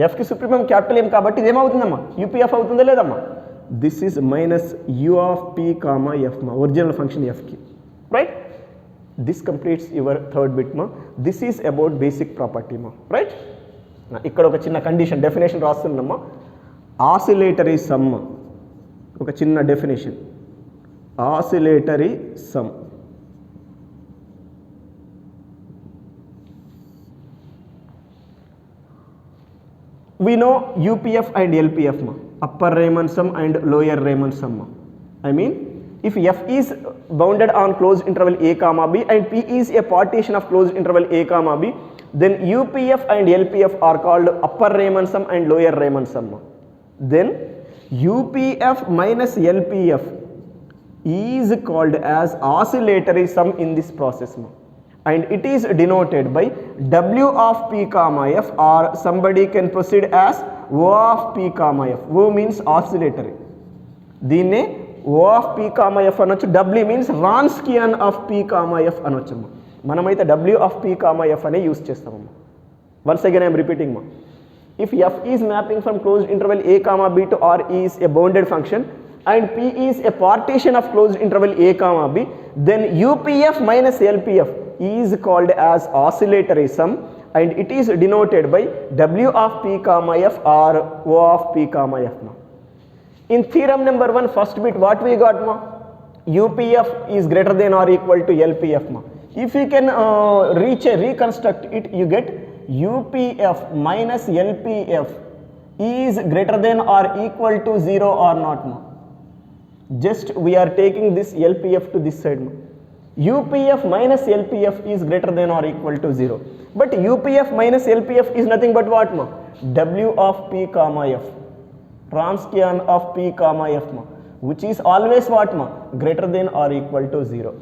ఎఫ్కి supremum capital M కాబట్టి ఇది ఏమవుతుందమ్మా? UPF అవుతుందా లేదమ్మా? This is minus u of p comma f మా original function ఎఫ్కి. Right? This completes your third bit మా. This is about basic property మా. రైట్? ఇక్కడ ఒక చిన్న కండిషన్ డెఫినేషన్ రాస్తున్నామ్మా. ఆసిలేటరీ సమ్, ఒక చిన్న definition. Oscillatory sum we know UPF and LPF ma, upper Riemann sum and lower Riemann sum ma. I mean if f is bounded on closed interval a comma b and p is a partition of closed interval a comma b, then UPF and LPF are called upper Riemann sum and lower Riemann sum ma. Then UPF minus LPF is called as oscillatory sum in this process ma. and it is denoted by W of P comma F, or somebody can proceed as O of P comma F. O means oscillatory. దీన్నే O of P comma F అనొచ్చు. W means Wronskian of P comma F అనొచ్చు. మనమైతే W of P comma F అనే use చేస్తామమ్మా. Once again I am repeating ma. If F is mapping from closed interval a comma b to R is a bounded function and P is a partition of closed interval a comma b, then UPF minus LPF is called as oscillatory sum, and it is denoted by W of P comma F or O of P comma F ma. In theorem number 1, first bit what we got ma? UPF is greater than or equal to LPF ma. If you can reconstruct it, you get UPF minus LPF is greater than or equal to 0 or not ma. Just we are taking this LPF to this side ma. UPF minus LPF is greater than or equal to 0. But UPF minus LPF is nothing but what ma? W of P comma F. Wronskian of P comma F ma, which is always what ma? Greater than or equal to 0.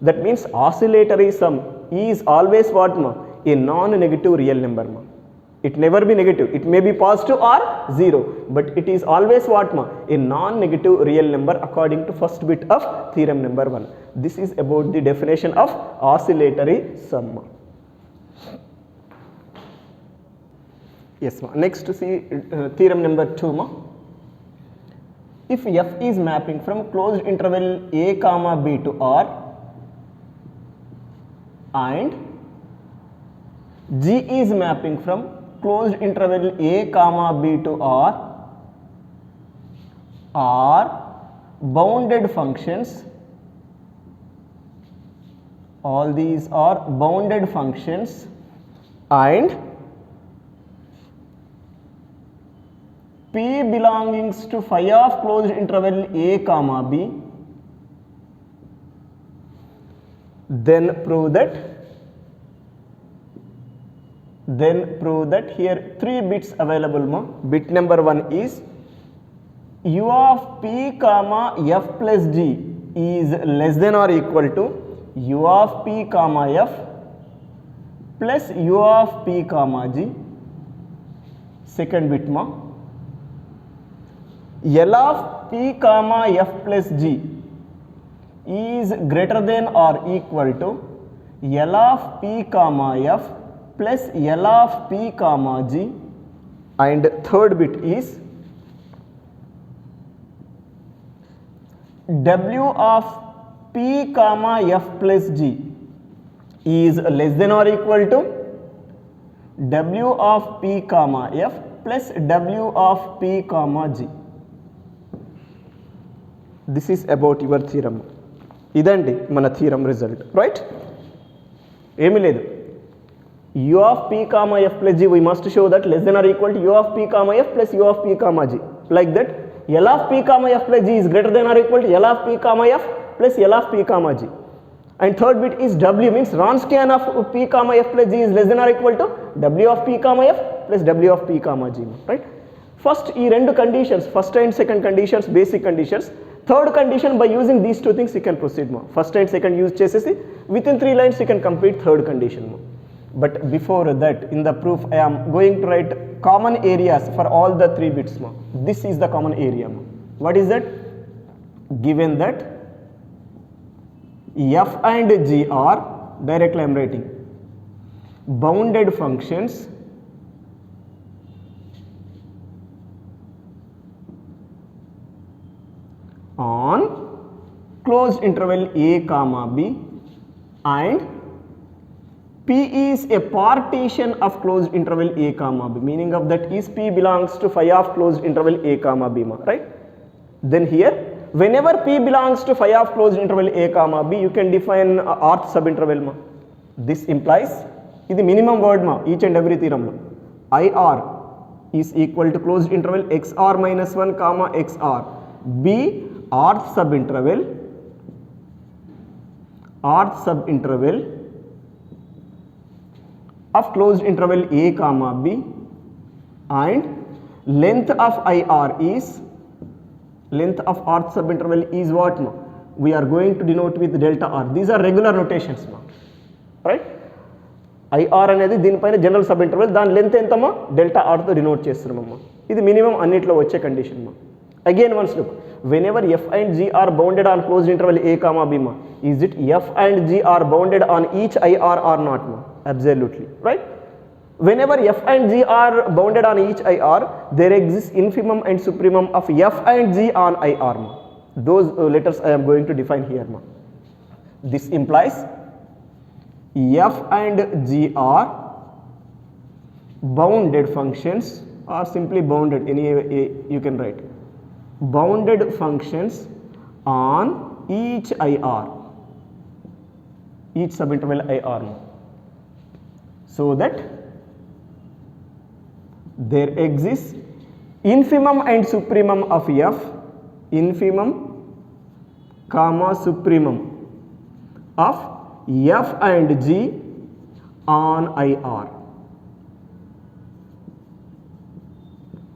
That means oscillatory sum is always what ma? A non-negative real number ma. It never be negative. It may be positive or 0, but it is always what ma? A non-negative real number according to first bit of theorem number 1. This is about the definition of oscillatory sum ma. Yes ma. Next see theorem number 2 ma. If F is mapping from closed interval a comma b to R and G is mapping from closed interval a comma b to R are bounded functions. All these are bounded functions, and P belongs to phi of closed interval a comma b, then prove that here 3 bits available ma. Bit number 1 is U of P comma F plus G is less than or equal to U of P comma F plus U of P comma G. Second bit ma, L of P comma F plus G is greater than or equal to L of P comma F plus L of P comma G. And third bit is W of P comma F plus G is less than or equal to W of P comma F plus W of P comma G. This is about your theorem. ఇదండి మన theorem result, right? ఏమీ లేదు. U of P comma F plus G, we must show that less than or equal to U of P comma F plus U of P comma G. Like that, L of P comma F plus G is greater than or equal to L of P comma F plus L of P comma G. And third bit is W, means Wronskian of P comma F plus G is less than or equal to W of P comma F plus W of P comma G, right? First ఈ రెండు conditions, first and second conditions, basic conditions. Third condition, by using these two things you can proceed more. First and second use చేసేసి within 3 lines you can complete third condition more. But before that, in the proof I am going to write common areas for all the 3 bits more. This is the common area more. What is that? Given that F and G are, directly I am writing, bounded functions on closed interval a comma b, and P is a partition of closed interval a comma b. Meaning of that is P belongs to phi of closed interval a comma b ma, right? Then here whenever P belongs to phi of closed interval a comma b, you can define rth subinterval ma. This implies ఇది minimum word ma each and every theorem lo. IR is equal to closed interval xr minus 1 comma xr, b rth subinterval of closed interval a comma b, and length of IR is, length of rth subinterval is what ma? We are going to denote with delta r. These are regular notations ma, right? IR అనేది దీనిపైన general sub interval, దాని length ఎంతమ్మా delta ఆర్తో denote చేస్తున్నామమ్మా. ఇది minimum అన్నిట్లో వచ్చే condition మా. Again once look, whenever f and g are bounded on closed interval a comma b ma, is it f and g are bounded on each IR or not ma? Absolutely, right? Whenever f and g are bounded on each IR, there exists infimum and supremum of f and g on IR ma. Those letters I am going to define here ma. This implies f and g are bounded functions, or simply bounded, any you can write bounded functions on each IR, each subinterval IR, so that there exists infimum and supremum of f, infimum comma supremum of f and g on IR.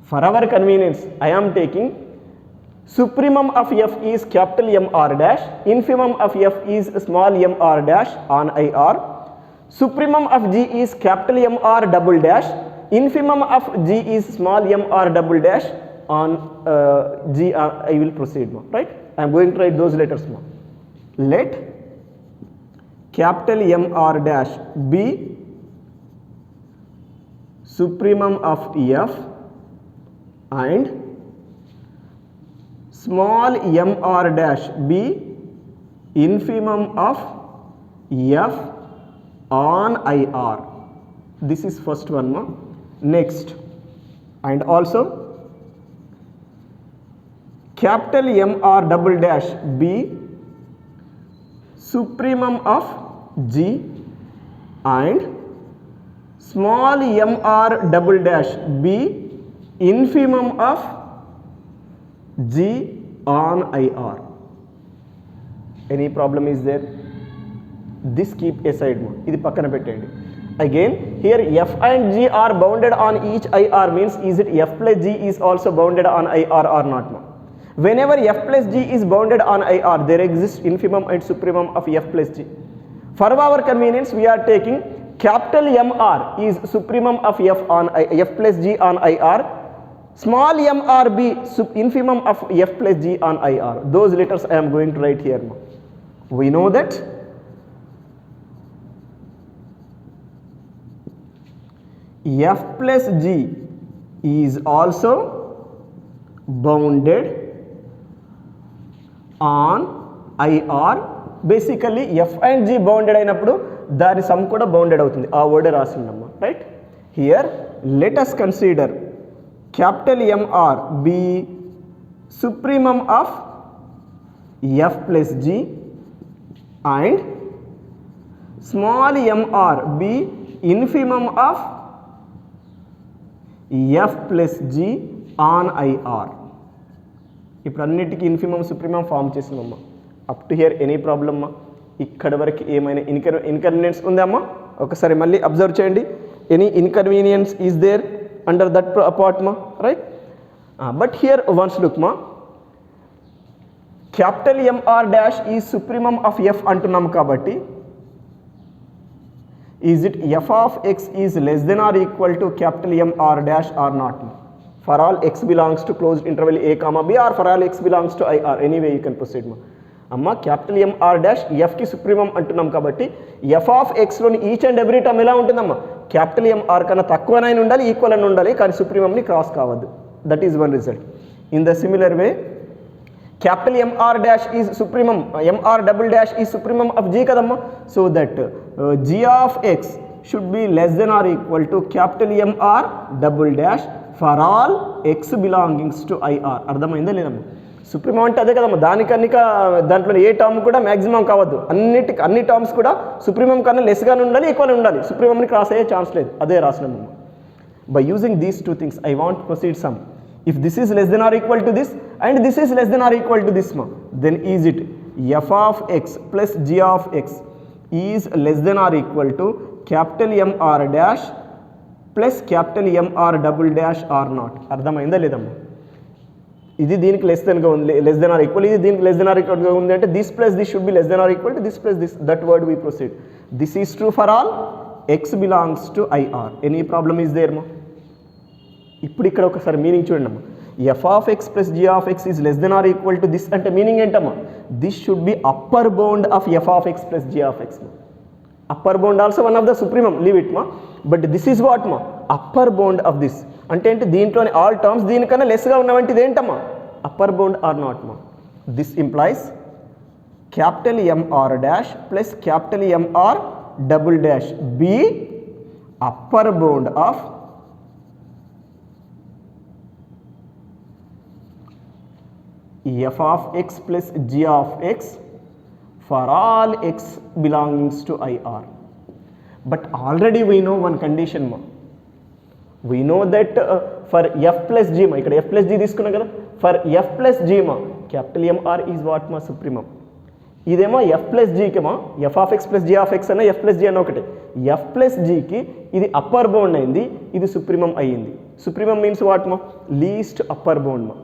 For our convenience, I am taking supremum of f is capital M R dash, infimum of f is small m r dash on IR, supremum of g is capital M R double dash, infimum of g is small m r double dash on g. I will proceed ma, right? I am going to write those letters ma. Let capital M R dash be supremum of f and small m r dash be infimum of f on IR. This is first one ma. Next, and also capital M R double dash be supremum of g and small m r double dash be infimum of g on IR. Any problem is there? This keep aside ma. Idi pakkana pettandi. Again here f and g are bounded on each IR means, is it f plus g is also bounded on IR or not ma? Whenever f plus g is bounded on IR, there exists infimum and supremum of f plus g. For our convenience, we are taking capital M R is supremum of f plus g on IR, small m r be infimum of f plus g on IR. Those letters I am going to write here ma. We know that f plus g is also bounded on IR. Basically f and g bounded అయినప్పుడు దాని some కూడా bounded అవుతుంది. ఆ word రాసిందమ్మా, right? Here let us consider capital M R be supremum of f plus g and small m r be infimum of f plus g on IR. ఇప్పుడు అన్నిటికీ infimum supremum form చేసిందమ్మా. Up to here any problem మా? ఇక్కడ వరకు ఏమైనా inconvenience ఉందమ్మా? ఒకసారి మళ్ళీ అబ్జర్వ్ చేయండి. Any inconvenience is there under that part ma, right? But here once look ma, capital M R dash is supremum of f antunnam kabatti, is it f of x is less than or equal to capital M R dash or not ma? For all x belongs to closed interval a comma b, or for all x belongs to IR, anyway you can proceed ma. అమ్మ capital M R dash ఎఫ్కి supremum అంటున్నాం కాబట్టి f of ఎక్స్లోని each and every term ఎలా ఉంటుందమ్మా? Capital M R కన్నా తక్కువనైనా ఉండాలి, equal అని ఉండాలి, కానీ సుప్రీమంని క్రాస్ కావద్దు. That is one result. In the similar way capital M R dash is supremum, M R double dash is supremum of G కదమ్మా. So that G of x should be less than or equal to capital M R double dash for all x belongings to IR. అర్థమైందా లేదమ్మా? Supremum అంటే అదే కదమ్మా, దాంట్లో ఏ term కూడా maximum కావద్దు, అన్ని టర్మ్స్ కూడా సుప్రీమం కన్నా లెస్గానే ఉండాలి, ఈక్వల్ ఉండాలి, సుప్రీమంని క్రాస్ అయ్యే ఛాన్స్ లేదు. అదే రాసినామమ్మా. By using these two things I want proceed sum. If this is less than or equal to this and this is less than or equal to this మా, then is it f of x plus g of x is less than or equal to capital M R dash plus capital M R double dash or not. అర్థమైందా లేదమ్మా? ఇది దీనికి less దెన్గా ఉంది, less than or equal, ఇది దీనికి less than are ఈక్వల్గా ఉంది అంటే this plus this should be less than or equal to this plus this. That word we proceed. This is true for all x belongs to IR. Any problem is there, ma? ఇప్పుడు ఇక్కడ ఒకసారి meaning చూడండి అమ్మా. f of x plus g of x is less than or equal to this అంటే meaning ఏంటమ్మా? This should be upper bound of f of x plus g of x. Upper bound also one of the supremum, leave it మా. But this is what మా? Upper bound of this అంటే ఏంటి? దీంట్లోని all terms దీనికన్నా లెస్గా ఉన్నవంటి ఇదేంటమ్మా? Upper bound or not మా? This implies capital MR dash plus capital MR double dash be upper bound of f of x plus g of x for all x belongings to IR. But already we know one condition ma. We know that for f plus g ma, ikkada f plus g తీసుకున్నా కదా, for f plus g ma capital MR is what ma? Supremum. ఇదేమో f plus g కి మా f of x plus g of x అన్న f plus g అన్న ఒకటే. f plus g కి ఇది అప్పర్ బౌండ్ అయింది, ఇది సుప్రీమం అయ్యింది. సుప్రీమం మీన్స్ వాట్ మా? లీస్ట్ అప్పర్ బౌండ్ మా.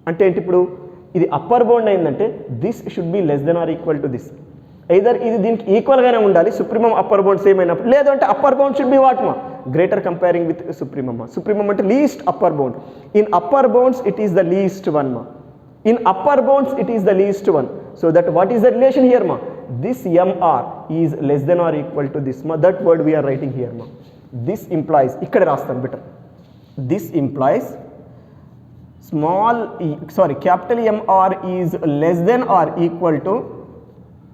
అంటే ఏంటి? ఇప్పుడు ఇది అప్పర్ బౌండ్ అయిందంటే this should be less than or equal to this. Either ఇది దీనికి ఈక్వల్గానే ఉండాలి, సుప్రీమం అప్పర్ బౌండ్ సేమ్ అయినప్పుడు, లేదంటే upper bound should be what మా? గ్రేటర్ కంపేరింగ్ విత్ సుప్రీమం మా. సుప్రీమం అంటే least upper bound. In upper bounds it is the least one మా. In upper bounds it is the least one. So that what is the relation here మా? This MR is less than or equal to this మా. That word we're writing here మా. This implies, ఇక్కడ రాస్తాను better, this implies capital MR is less than or equal to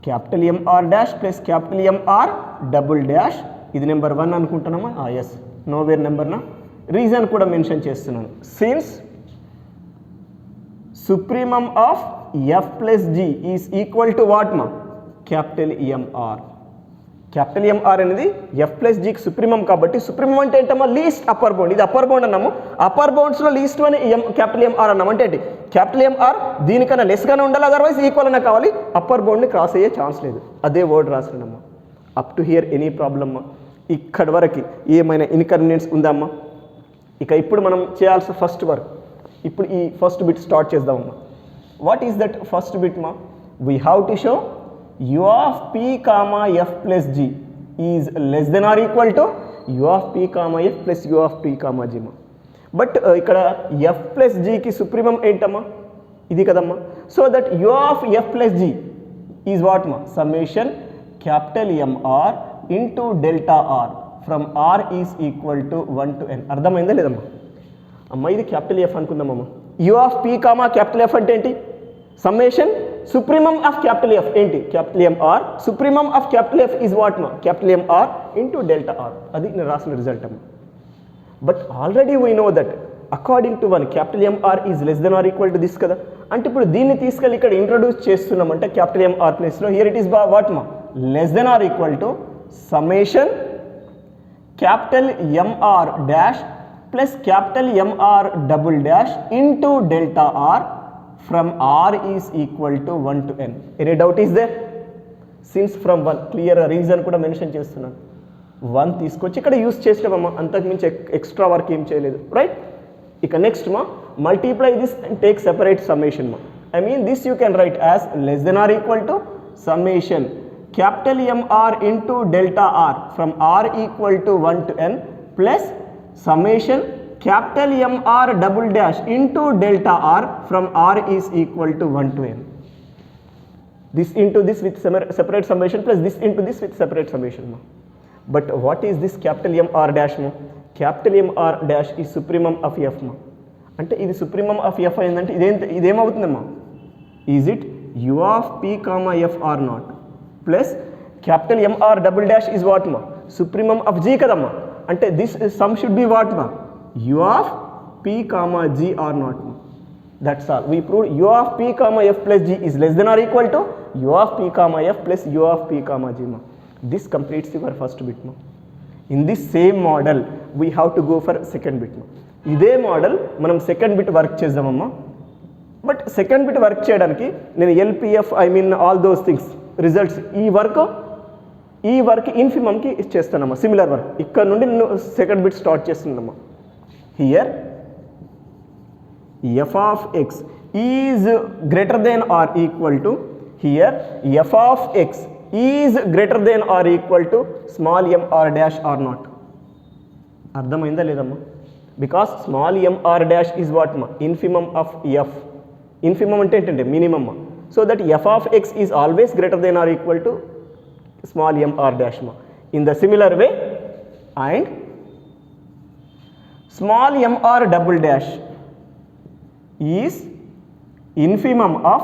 capital MR dash plus capital MR double dash. ఇది number 1 అనుకుంటున్నామా? Yes, nowhere number నా. Reason కూడా mention చేస్తున్నాను. Since supremum of f plus g is equal to what మా? Capital MR. Capital MR అనేది f plus g కి supremum కాబట్టి, supremum అంటే ఏంటమ్మా? Least upper bound. ఇది అప్పర్ బౌండ్ అన్నాము, అప్పర్ బౌండ్స్లో లీస్ట్ అని క్యాపిటల్ MR అన్నాము. అంటే ఏంటి? క్యాపిటల్ MR దీనికన్నా లెస్గానే ఉండాలి, అదర్వైజ్ ఈక్వల్ అన్నా కావాలి. అప్పర్ బౌండ్ని క్రాస్ అయ్యే ఛాన్స్ లేదు. అదే వర్డ్ రాసినమ్మా. అప్ టు హియర్ ఎనీ ప్రాబ్లమ్మా? ఇక్కడి వరకు ఏమైనా ఇన్కన్వీనియన్స్ ఉందమ్మా? ఇక ఇప్పుడు మనం చేయాల్సిన ఫస్ట్ వర్క్, ఇప్పుడు ఈ ఫస్ట్ బిట్ స్టార్ట్ చేద్దామమ్మా. What is that first bit మా? We have to show u of p comma f plus g is less than or equal to u of p comma f plus u of p comma g ma. But ఇక్కడ f plus g కి supremum ఏంటమ్మా? ఇది కదమ్మా. So that u of f plus g is what మా? Summation capital MR into delta R from R is equal to 1 to n. అర్థమైందా లేదమ్మా? అమ్మ ఇది క్యాపిటల్ F అనుకుందామమ్మా. u of p comma capital F అంటే ఏంటి? Summation supremum of capital F ఏంటి? Capital MR. Supremum of capital F is what మా? Capital MR into delta R. అది నేను రాసిన రిజల్ట్ అమ్మా. But already we know that according to 1 capital MR is less than or equal to this కదా. అంటే ఇప్పుడు దీన్ని తీసుకెళ్ళి ఇక్కడ ఇంట్రొడ్యూస్ చేస్తున్నామంటే క్యాపిటల్ MR ప్లేస్లో హియర్ ఇట్ ఈస్ వాట్ మా? Less than or equal to summation capital MR dash plus capital MR double dash into delta R from R is equal to 1 to n. Any doubt is there? Since from 1 clear reason కూడా mention చేస్తున్నాను. 1 తీసుకొచ్చి ఇక్కడ use చేసినామమ్మా, అంతకు మించి extra work ఏం చేయలేదు, right? ఇక next మా multiply this and take separate summation మా. I mean this you can write as less than or equal to summation capital MR into delta R from R equal to 1 to n plus summation capital MR double dash into delta R from R is equal to 1 to n. This into this with separate summation plus this into this with separate summation ma. But what is this capital MR dash ma? Capital MR dash is supremum of F ma. అంటే ఇది supremum of F అయిందంటే ఇదేమవుతుందమ్మా? Is it u of p comma F or not plus capital MR double dash is what ma? Supremum of G కదమ్మా. అంటే this sum should be what ma? u of p comma g or not. That's all. We proved u of p comma f plus g is less than or equal to u of p comma f plus u of p comma g ma. This completes your first bit ma. In this same model we have to go for second bit ma. ఇదే model మనం second bit work చేద్దామమ్మా. But second bit work చేయడానికి నేను LPF I mean all those things results ఈ work ఇన్ఫిమమ్కి ఇచ్చేస్తానమ్మా. Similar work ఇక్కడ నుండి నేను సెకండ్ బిట్ స్టార్ట్ చేస్తున్నామ్మా. Here f of x is greater than or equal to, here f of x is greater than or equal to small M R dash or not. అర్థమైందా లేదమ్మా? Because small M R dash is what మా infimum of f. Infimum అంటే ఏంటంటే minimum. So that f of x is always greater than or equal to small M R dash మా. In the similar way and small m r double dash is infimum of,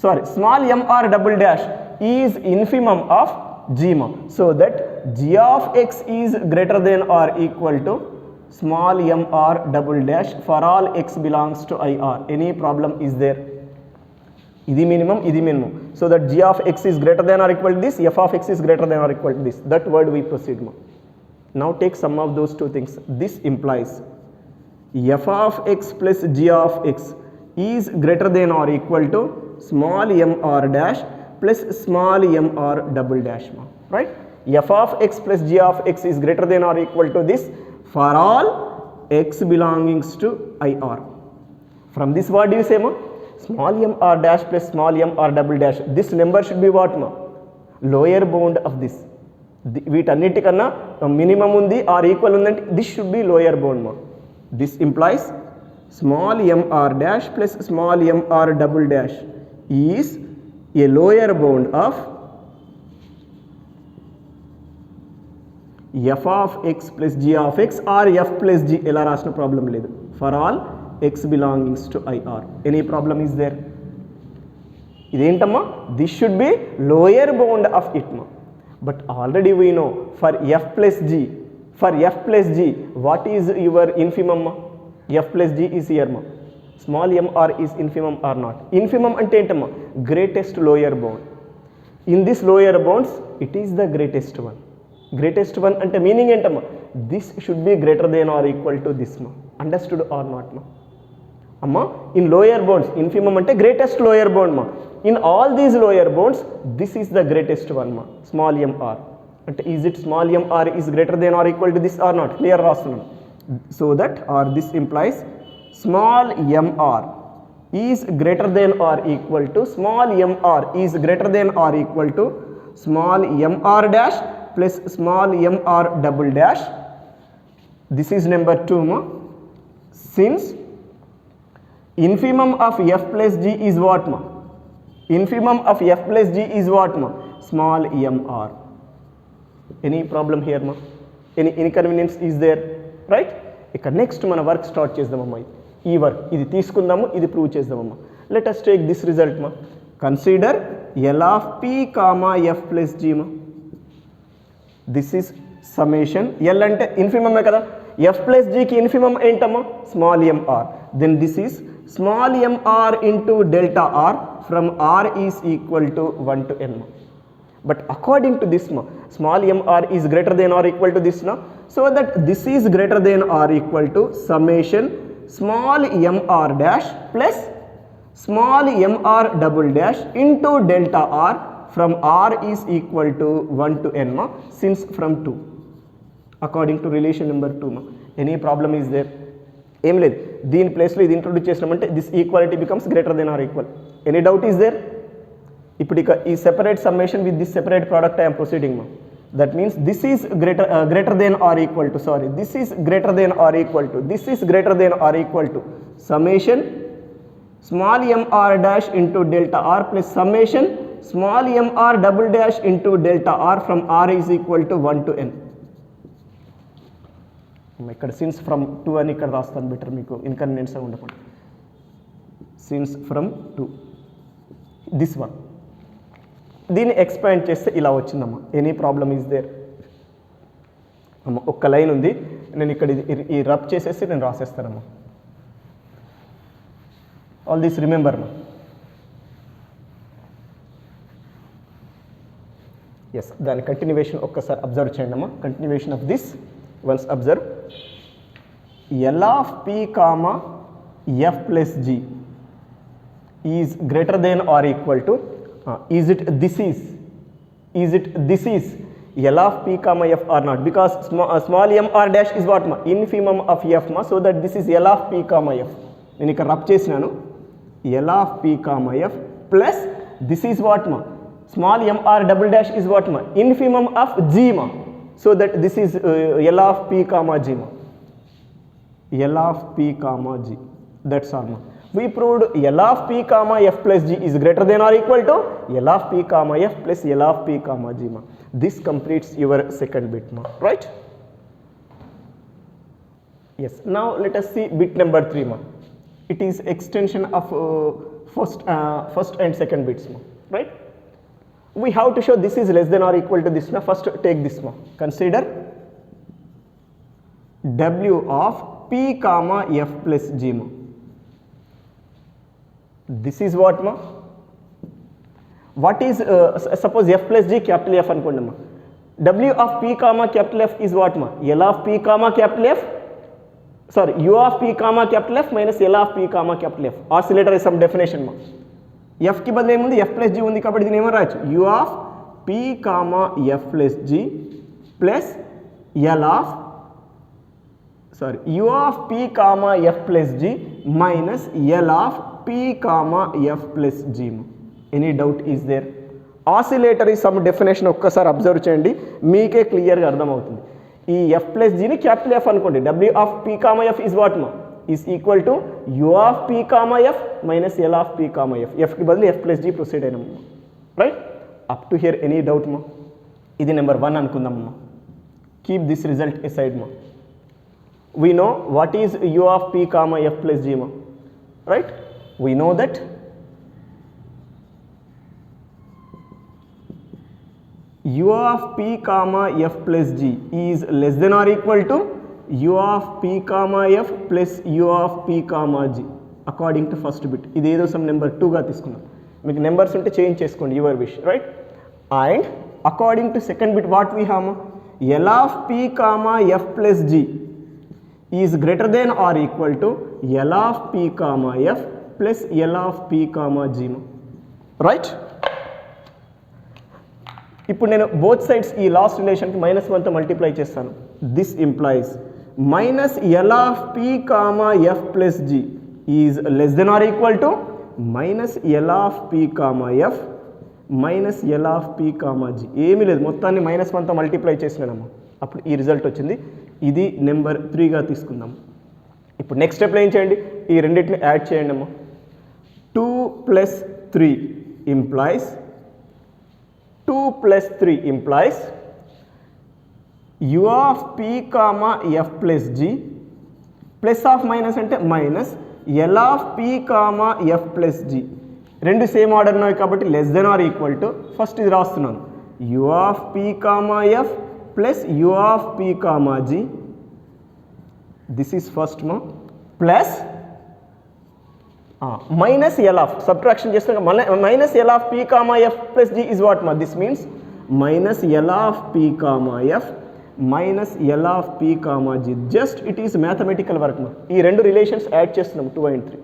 sorry, small m r double dash is infimum of g ma. So that g of x is greater than or equal to small m r double dash for all x belongs to I r. Any problem is there? Idi minimum, idi minimum. So that g of x is greater than or equal to this, f of x is greater than or equal to this. That word we proceed ma. Now take sum of those two things. This implies f of x plus g of x is greater than or equal to small m r dash plus small m r double dash, right? F of x plus g of x is greater than or equal to this for all x belongings to I r. From this what do you say, ma? Small m r dash plus small m r double dash. This number should be what, ma? Lower bound of this. వీటన్నిటికన్నా minimum ఉంది or equal ఉందంటే this should be lower bound మా. This implies small MR dash plus small MR double dash is a lower bound of f of x plus g of x or f plus g. ఎలా రాసిన problem లేదు. For all x belongings to IR. Any problem is there? ఇదేంటమ్మా? This should be lower bound of it మా. But already we know for f plus g, what is your infimum ma? F plus g is here ma. Small m r is infimum or not? Infimum ante entama? Greatest lower bound. In this lower bounds, it is the greatest one. Greatest one ante meaning entama? This should be greater than or equal to this ma. Understood or not ma? Amma, in lower bounds, infimum ante greatest lower bound ma. In all these lower bounds, this is the greatest one ma. Small m r. And is it small m r is greater than or equal to this or not? Clear rasunam. So that or this implies small m r is greater than or equal to small m r is greater than or equal to small m r dash plus small m r double dash. This is number 2 ma. Since infimum of f plus g is what ma? Infimum of f plus g is what ma? Small m r. Any problem here ma? Any inconvenience is there? Right? ఇక next మన work start చేద్దామమ్మా. ఈ work ఇది తీసుకుందాము, ఇది prove చేద్దామమ్మా. Let us take this result ma. Consider L of p comma f plus g ma. This is summation. L అంటే infimum కదా. f plus g కి infimum ఏంటమ్మా? Small m r. Then this is small m r into delta r from r is equal to 1 to n. But according to this, small m r is greater than or equal to this now. So that this is greater than or equal to summation small m r dash plus small m r double dash into delta r from r is equal to 1 to n since from 2. According to relation number 2. Any problem is there? ఏం లేదు. దీని ప్లేస్లో ఇది introduce చేసినామంటే this equality becomes greater than or equal. Any doubt is there? ఇప్పుడు ఇక ఈ separate summation with this separate product I'm proceeding మా. That means this is greater than or equal to, sorry, this is greater than or equal to, this is greater than or equal to summation small M R dash into delta R plus summation small M R double dash into delta are from are is equal to 1 to n. ఇక్కడ since from 2 అని ఇక్కడ రాస్తాను better, మీకు inconvenience ఉండకుండా. Since from 2 this one. దీన్ని expand చేస్తే ఇలా వచ్చిందమ్మా. Any problem is there? అమ్మ ఒక్క లైన్ ఉంది, నేను ఇక్కడ ఈ రబ్ చేసేసి నేను రాసేస్తానమ్మా. ఆల్ దిస్ రిమెంబర్ మా. ఎస్, దాని కంటిన్యూవేషన్ ఒక్కసారి అబ్జర్వ్ చేయండి అమ్మా. Continuation of this once observe L of p comma f plus g is greater than or equal to is it this is L of p comma f or not? Because small m r dash is what ma? Infimum of f ma. So that this is L of p comma f. నేను ఇక్కడ rub చేసినాను. L of p comma f plus this is what ma? Small m r double dash is what ma? Infimum of g ma. So that this is L of p comma g ma. L of p comma g. That's all ma. We proved L of p comma f plus g is greater than or equal to L of p comma f plus L of p comma g ma. This completes your second bit ma. Right? Yes. Now let us see bit number 3 ma. It is extension of first and second bits ma. Right? We have to show this is less than or equal to this. Now first take this one. Consider W of P comma F plus G ma. This is what ma? What is suppose F plus G capital F anukondi ma. W of P comma capital F is what ma? L of P comma capital F. Sorry, U of P comma capital F minus L of P comma capital F. Oscillator is some definition ma. F की बदले ఏముంది f plus g ఉంది కాబట్టి దీని ఏమో రాయొచ్చు u of p comma f plus g plus l of u of p comma f plus g minus l of p comma f plus g. Any doubt is there? Oscillator is some definition ఒక్కసారి observe చేయండి మీకే క్లియర్గా అర్థమవుతుంది. ఈ f plus g ని capital f అనుకోండి. w of p comma f is what ma? Is equal to u of p comma f minus l of p comma f. F की बदली f plus g proceed అయినా right? Up to here any doubt ma? ఇది number 1 అనుకుందాం ma. Keep this result aside ma. We know what is u of p comma f plus g ma. Right? We know that u of p comma f plus g is less than or equal to u of p comma f plus u of p comma g according to first bit. ఇది ఏదో some number 2 గా తీసుకున్నాం. మీకు numbers ఉంటే change చేసుకోండి your wish right. And according to second bit what we have L of p comma f plus g is greater than or equal to L of p comma f plus L of p comma g right. ఇప్పుడు నేను both sides ఈ last రిలేషన్కి -1 తో multiply చేస్తాను. This implies minus L of p comma f plus g is less than or equal to minus L of p comma f minus L of p comma g. ఏమీ లేదు, మొత్తాన్ని -1 తో multiply చేసినానమ్మా, అప్పుడు ఈ result వచ్చింది. ఇది number 3 గా తీసుకుందాం. ఇప్పుడు నెక్స్ట్ స్టెప్లో ఏం చేయండి, ఈ రెండింటిని యాడ్ చేయండి అమ్మా. 2 plus 3 implies 2 plus 3 implies u of p comma f plus g plus of minus అంటే minus L of p comma f plus g. రెండు సేమ్ ఆర్డర్ ఉన్నాయి కాబట్టి less than or equal to first ఇది రాస్తున్నాను u of p comma f plus u of p comma g. This is first మా plus minus L of subtraction చేస్తే minus L of p comma f plus g is what ma? This means minus L of p comma f minus L of p comma g. Just it is mathematical work ma. ఈ రెండు relations add చేస్తున్నాం 2 and 3.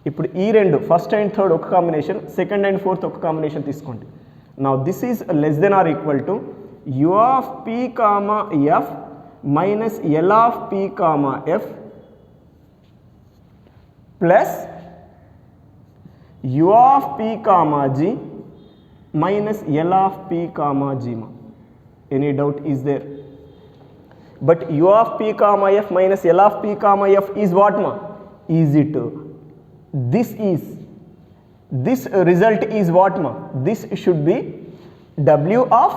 ఇప్పుడు ఈ రెండు first and third ఒక combination, second and fourth ఒక combination తీసుకోండి. Now this is less than or equal to u of p comma f minus L of p comma f plus u of p comma g minus L of p comma g ma. Any doubt is there? But u of p comma f minus L of p comma f is what ma? Is it this result is what ma? This should be w of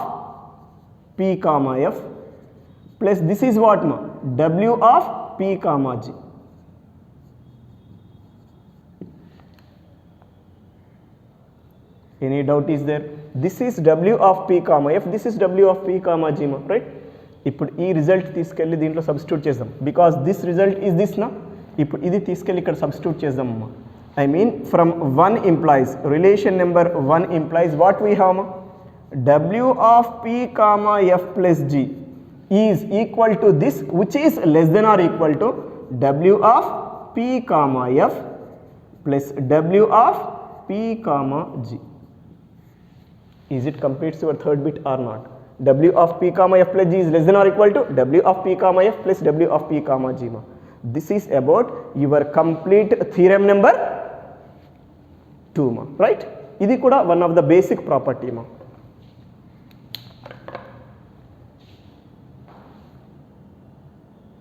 p comma f plus this is what ma? W of p comma g. Any doubt is there? This is w of p comma f, this is w of p comma g ma, right? ఇప్పుడు ఈ result తీసుకెళ్ళి దీంట్లో substitute చేద్దాం, because this result is this నా. ఇప్పుడు ఇది తీసుకెళ్ళి ఇక్కడ సబ్స్టిట్యూట్ చేద్దాం అమ్మా. I mean from 1 implies relation number 1 implies what we have ma? W of p comma f plus g is equal to this which is less than or equal to w of p comma f plus w of p comma g. Is it completes your third bit or not? W of p comma f plus g is less than or equal to W of p comma f plus W of p comma g ma. This is about your complete theorem number 2 ma, right? ఇది కూడా one of the basic property మా.